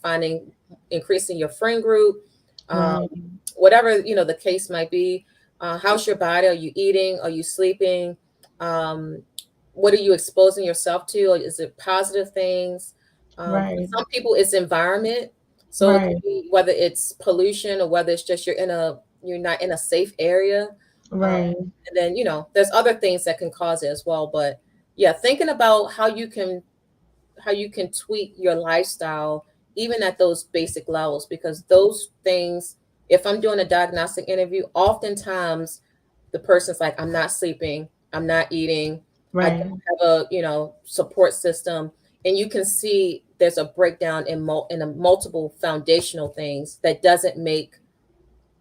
finding, increasing your friend group, um, Right. whatever the case might be. How's your body? Are you eating? Are you sleeping? Um, what are you exposing yourself to? Or is it positive things? For Right. some people, it's environment. So it could Right. be whether it's pollution or whether it's just you're not in a safe area. Right. And then, there's other things that can cause it as well. But yeah, thinking about how you can tweak your lifestyle even at those basic levels, because those things if I'm doing a diagnostic interview, oftentimes the person's like, I'm not sleeping, I'm not eating, I Right. don't have a, support system. And you can see there's a breakdown in a multiple foundational things that doesn't make,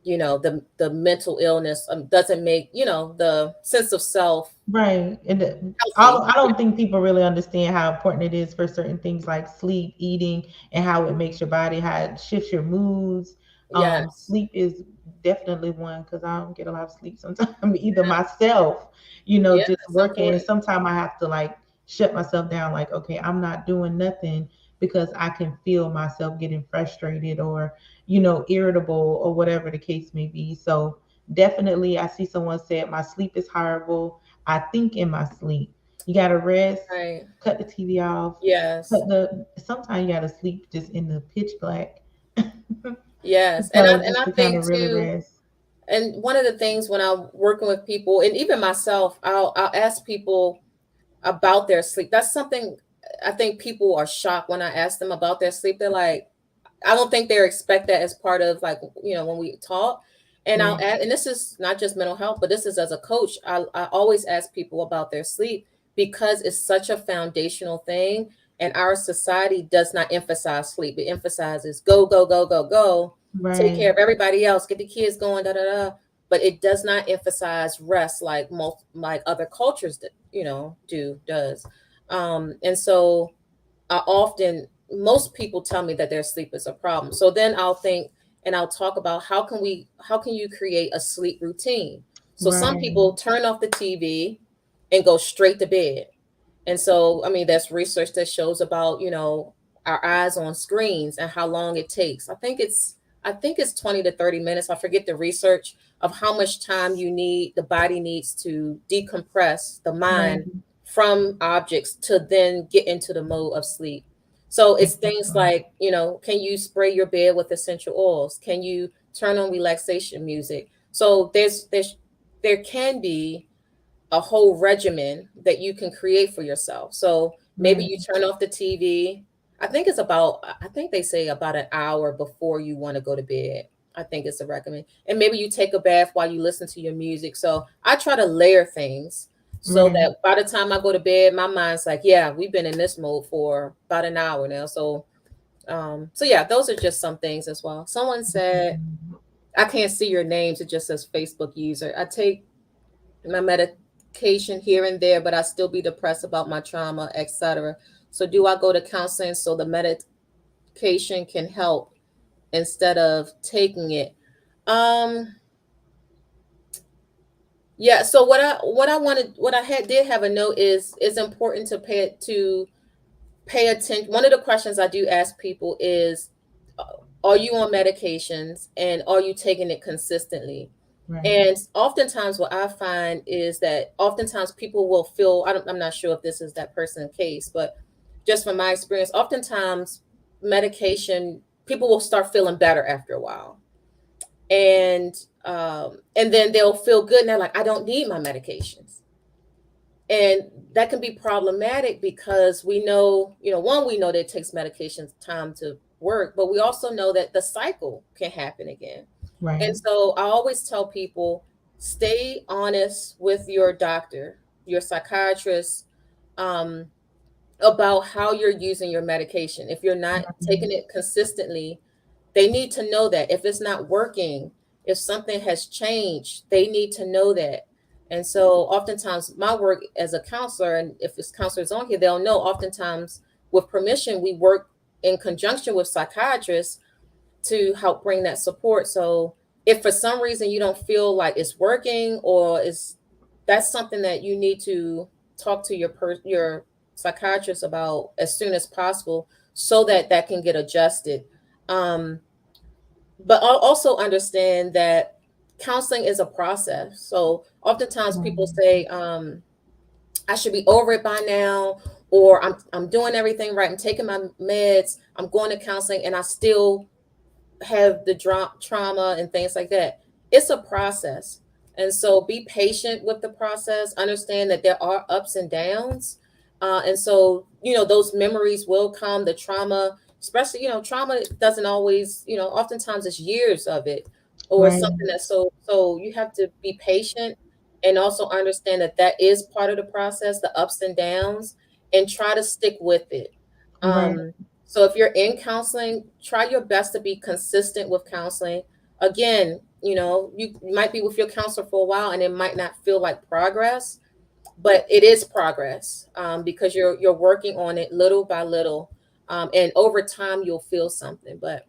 the mental illness, doesn't make, the sense of self Right. And healthy. I don't think people really understand how important it is for certain things like sleep, eating, and how it makes your body, how it shifts your moods. Yes. Sleep is definitely one because I don't get a lot of sleep sometimes, either myself, Yeah, just it's working. And important. sometimes I have to like shut myself down, like, okay, I'm not doing nothing because I can feel myself getting frustrated or, irritable or whatever the case may be. So definitely, I see someone said, my sleep is horrible. I think in my sleep. You gotta rest, Right. cut the TV off, Yes. sometimes you gotta sleep just in the pitch black. Yes. And I So and just I to kind think of really too, rest. and one of the things when I'm working with people, and even myself, I'll ask people about their sleep. That's something I think people are shocked when I ask them about their sleep. They're like, I don't think they expect that as part of, like, when we talk. And I'll Right, add, and this is not just mental health, but this is as a coach. I always ask people about their sleep because it's such a foundational thing. And our society does not emphasize sleep. It emphasizes go, go, go, go, go, take care right, of everybody else, get the kids going, da da da. But it does not emphasize rest like like other cultures that does. And so I often most people tell me that their sleep is a problem. So then I'll think and I'll talk about how can you create a sleep routine. So some right, people turn off the TV and go straight to bed. And so, I mean, there's research that shows about, our eyes on screens and how long it takes. I think it's 20 to 30 minutes. I forget the research of how much time the body needs to decompress the right. mind from objects to then get into the mode of sleep. So it's things Exactly. like, can you spray your bed with essential oils? Can you turn on relaxation music? So there can be a whole regimen that you can create for yourself. So maybe Right, you turn off the TV. I think they say about an hour before you want to go to bed. I think it's a recommend. And maybe you take a bath while you listen to your music. So I try to layer things so right. that by the time I go to bed, my mind's like, yeah, we've been in this mode for about an hour now. So yeah, those are just some things as well. Someone said, I can't see your names, it just says Facebook user. I take my medication here and there, but I still be depressed about my trauma, etc. So do I go to counseling so the medication can help instead of taking it? Um, yeah. So what I had did have a note is it's important to pay attention. One of the questions I do ask people is, uh, are you on medications and are you taking it consistently? Right. And oftentimes, what I find is that oftentimes people will feel, I'm not sure if this is that person's case, but just from my experience, oftentimes medication, people will start feeling better after a while. And then they'll feel good and they're like, I don't need my medications. And that can be problematic because we know, one, we know that it takes medications time to work, but we also know that the cycle can happen again. And Right. so I always tell people, stay honest with your doctor, your psychiatrist, um, about how you're using your medication. If you're not taking it consistently, they need to know that. If it's not working, if something has changed, they need to know that. And so oftentimes my work as a counselor, and if it's counselors on here, they'll know oftentimes with permission, we work in conjunction with psychiatrists to help bring that support. So if for some reason you don't feel like it's working or is that's something that you need to talk to your psychiatrist about as soon as possible so that that can get adjusted. Um, but I'll also understand that counseling is a process. So oftentimes people Right. say, I should be over it by now, or I'm doing everything right. I'm taking my meds. I'm going to counseling, and I still have the trauma and things like that. It's a process. And so be patient with the process. Understand that there are ups and downs. And so, those memories will come, the trauma, especially, trauma doesn't always, oftentimes it's years of it. or Right. something that's so you have to be patient and also understand that that is part of the process, the ups and downs, and try to stick with it. Right. um so if you're in counseling, try your best to be consistent with counseling. Again, you might be with your counselor for a while and it might not feel like progress, but it is progress, because you're working on it little by little, and over time you'll feel something. But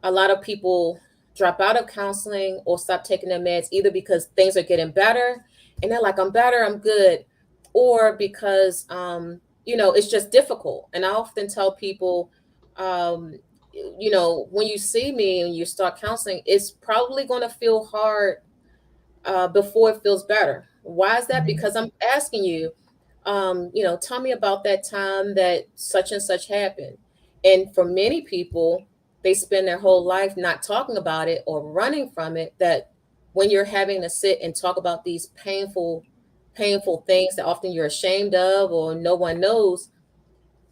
a lot of people drop out of counseling or stop taking their meds either because things are getting better and they're like, I'm better, I'm good, or because it's just difficult. And I often tell people, um, when you see me and you start counseling, it's probably going to feel hard before it feels better. Why is that? Right. Because I'm asking you, tell me about that time that such and such happened. And for many people, they spend their whole life not talking about it or running from it. That when you're having to sit and talk about these painful things that often you're ashamed of or no one knows,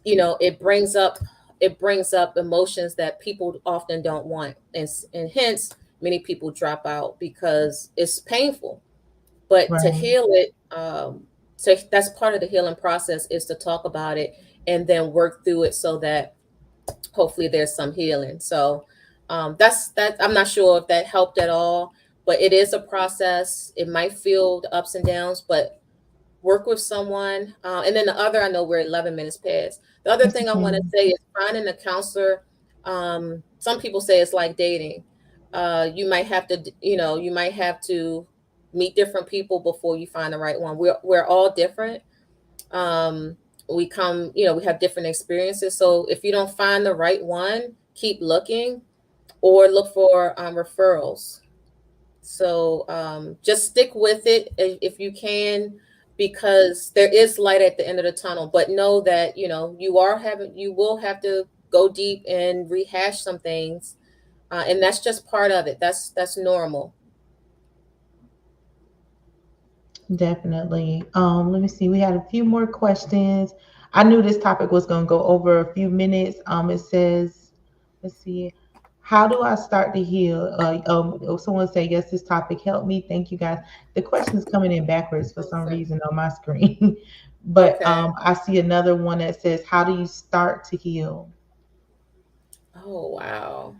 it brings up emotions that people often don't want, and hence many people drop out because it's painful. But to Right. heal it, so that's part of the healing process, is to talk about it and then work through it so that hopefully there's some healing. So that's that. I'm not sure if that helped at all, but it is a process. It might feel the ups and downs, but work with someone. And then the other, I know we're 11 minutes past. The other It's thing I want okay. to say is finding a counselor. Some people say it's like dating. You might have to meet different people before you find the right one. We're all different. Um, we have different experiences. So if you don't find the right one, keep looking or look for referrals. So just stick with it if you can, because there is light at the end of the tunnel. But know that you will have to go deep and rehash some things, and that's just part of it. That's normal. Definitely. Let me see. We had a few more questions. I knew this topic was going to go over a few minutes. It says, let's see, how do I start to heal? Someone say, yes, this topic helped me. Thank you guys. The question is coming in backwards for some Okay. reason on my screen. But Okay. I see another one that says, how do you start to heal? Oh wow.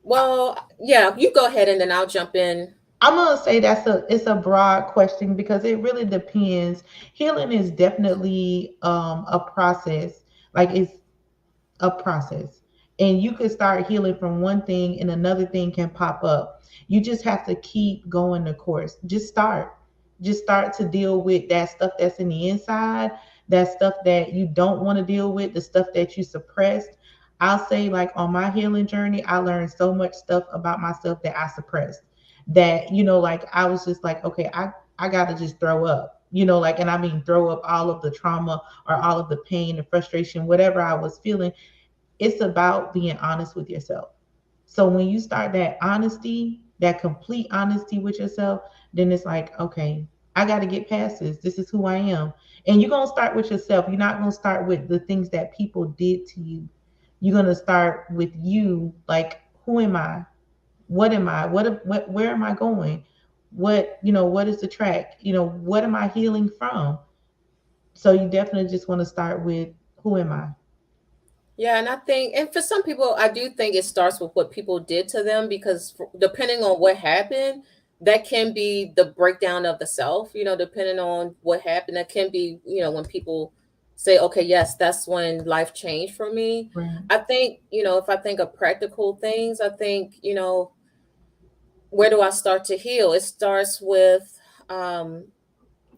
Well, yeah, you go ahead and then I'll jump in. I'm gonna say it's a broad question because it really depends. Healing is definitely a process. Like it's a process. And you could start healing from one thing and another thing can pop up. You just have to keep going the course. Just start. Just start to deal with that stuff that's in the inside, that stuff that you don't want to deal with, the stuff that you suppressed. I'll say, like, on my healing journey, I learned so much stuff about myself that I suppressed. That, like, I was just like, okay, I gotta just throw up. Like, and I mean throw up all of the trauma or all of the pain and frustration, whatever I was feeling. It's about being honest with yourself. So when you start that honesty, that complete honesty with yourself, then it's like, okay, I got to get past this. This is who I am. And you're going to start with yourself. You're not going to start with the things that people did to you. You're going to start with you, like, who am I? What am I? What where am I going? What is the track? What am I healing from? So you definitely just want to start with, who am I? Yeah, and I think, and for some people, I do think it starts with what people did to them, because depending on what happened, that can be the breakdown of the self, depending on what happened. That can be, when people say, okay, yes, that's when life changed for me. Right. I think, if I think of practical things, I think, where do I start to heal? It starts with,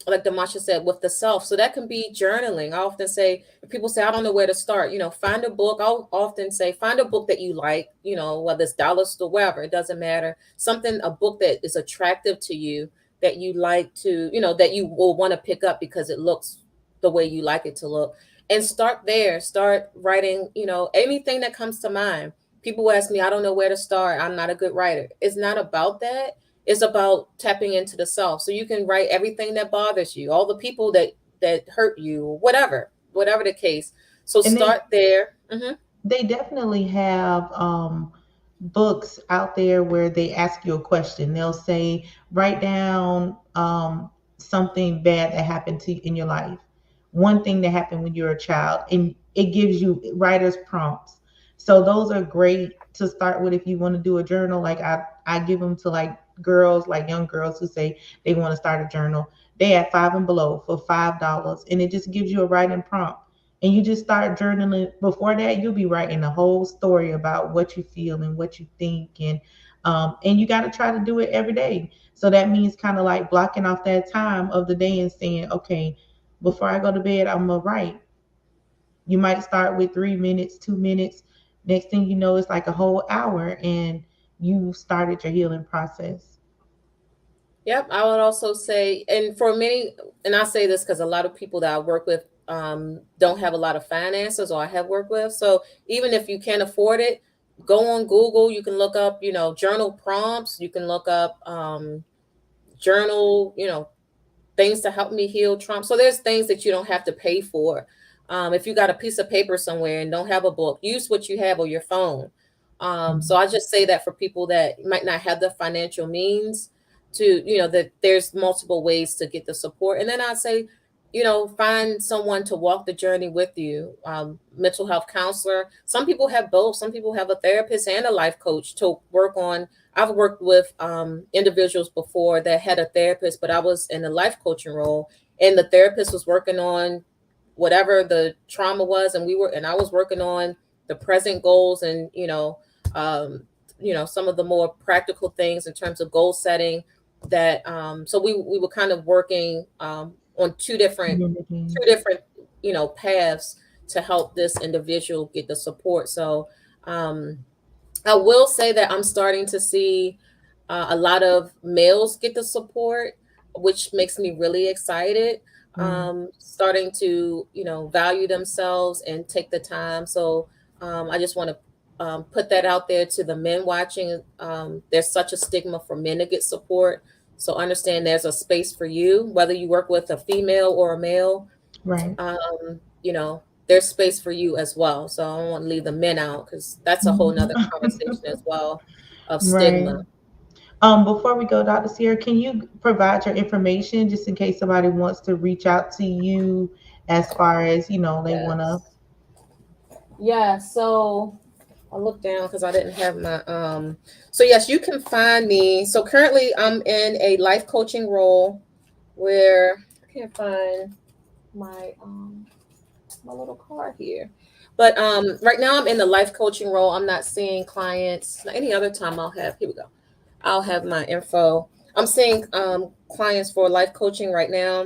like Damasha said, with the self. So that can be journaling. I often say, if people say, I don't know where to start, find a book. I'll often say, find a book that you like, whether it's dollar store, wherever, it doesn't matter. A book that is attractive to you, that you like to, that you will want to pick up because it looks the way you like it to look. And start there. Start writing, anything that comes to mind. People ask me, I don't know where to start. I'm not a good writer. It's not about that. It's about tapping into the self. So you can write everything that bothers you, all the people that hurt you, whatever the case. So And start there. they definitely have books out there where they ask you a question. They'll say, write down something bad that happened to you in your life, one thing that happened when you were a child, and it gives you writer's prompts. So those are great to start with if you want to do a journal. Like I give them to like girls, like young girls who say they want to start a journal. They at Five and Below for $5, and it just gives you a writing prompt, and you just start journaling. Before that, you'll be writing a whole story about what you feel and what you think, and you got to try to do it every day. So that means kind of like blocking off that time of the day and saying, okay, before I go to bed, I'm gonna write. You might start with 3 minutes, 2 minutes. Next thing you know, it's like a whole hour, and you started your healing process. Yep, I would also say, and for many, and I say this because a lot of people that I work with don't have a lot of finances, or I have worked with. So even if you can't afford it, go on Google. You can look up, journal prompts. You can look up journal, things to help me heal trauma. So there's things that you don't have to pay for. If you got a piece of paper somewhere and don't have a book, use what you have on your phone. So I just say that for people that might not have the financial means to, that there's multiple ways to get the support. And then I'd say, find someone to walk the journey with you. Mental health counselor. Some people have both. Some people have a therapist and a life coach to work on. I've worked with individuals before that had a therapist, but I was in a life coaching role, and the therapist was working on whatever the trauma was, and I was working on the present goals, and some of the more practical things in terms of goal setting. That so we were kind of working on two different paths to help this individual get the support. So I will say that I'm starting to see a lot of males get the support, which makes me really excited. Right. Starting to, value themselves and take the time. So I just want to put that out there to the men watching. There's such a stigma for men to get support. So understand there's a space for you, whether you work with a female or a male. Right. There's space for you as well. So I don't want to leave the men out, because that's a whole nother conversation as well of Right. stigma. Before we go, Dr. Sierra, can you provide your information just in case somebody wants to reach out to you as far as, they want to. Yes. Yeah. So I looked down because I didn't have my so yes, you can find me. So currently I'm in a life coaching role where I can't find my little card here. But right now I'm in the life coaching role. I'm not seeing clients. Any other time I'll have, here we go. I'll have my info. I'm seeing clients for life coaching right now,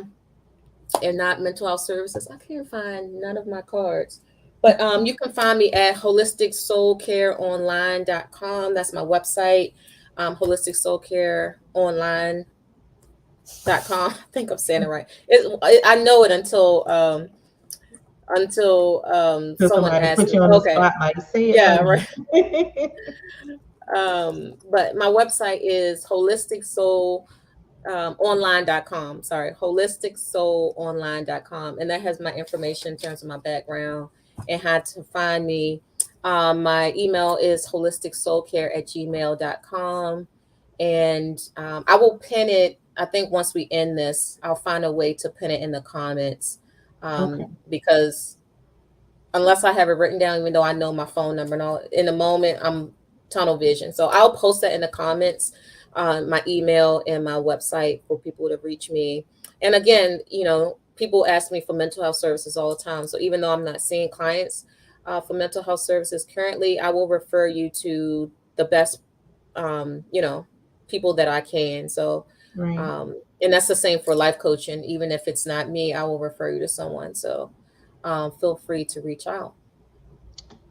and not mental health services. I can't find none of my cards. But you can find me at holisticsoulcareonline.com. That's my website. Holisticsoulcareonline.com. I think I'm saying it right. I know it until So someone somebody asks put me. you on the Okay. spotlight. Say it Yeah, like right. that. But my website is holisticsoulonline.com. Sorry, holisticsoulonline.com. And that has my information in terms of my background and how to find me. My email is holisticsoulcare@gmail.com. And I will pin it. I think once we end this, I'll find a way to pin it in the comments, Okay. because unless I have it written down, even though I know my phone number and all, in the moment I'm tunnel vision. So I'll post that in the comments, my email and my website for people to reach me. And again, people ask me for mental health services all the time. So even though I'm not seeing clients for mental health services currently, I will refer you to the best, people that I can. So, Right. and that's the same for life coaching. Even if it's not me, I will refer you to someone. So feel free to reach out.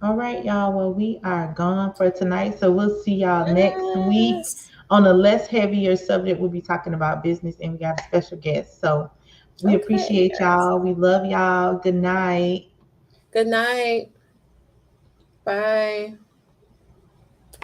All right, y'all. Well, we are gone for tonight. So we'll see y'all next week Yes. on a less heavier subject. We'll be talking about business, and we got a special guest. So we Okay. appreciate Yes. y'all. We love y'all. Good night. Good night. Bye.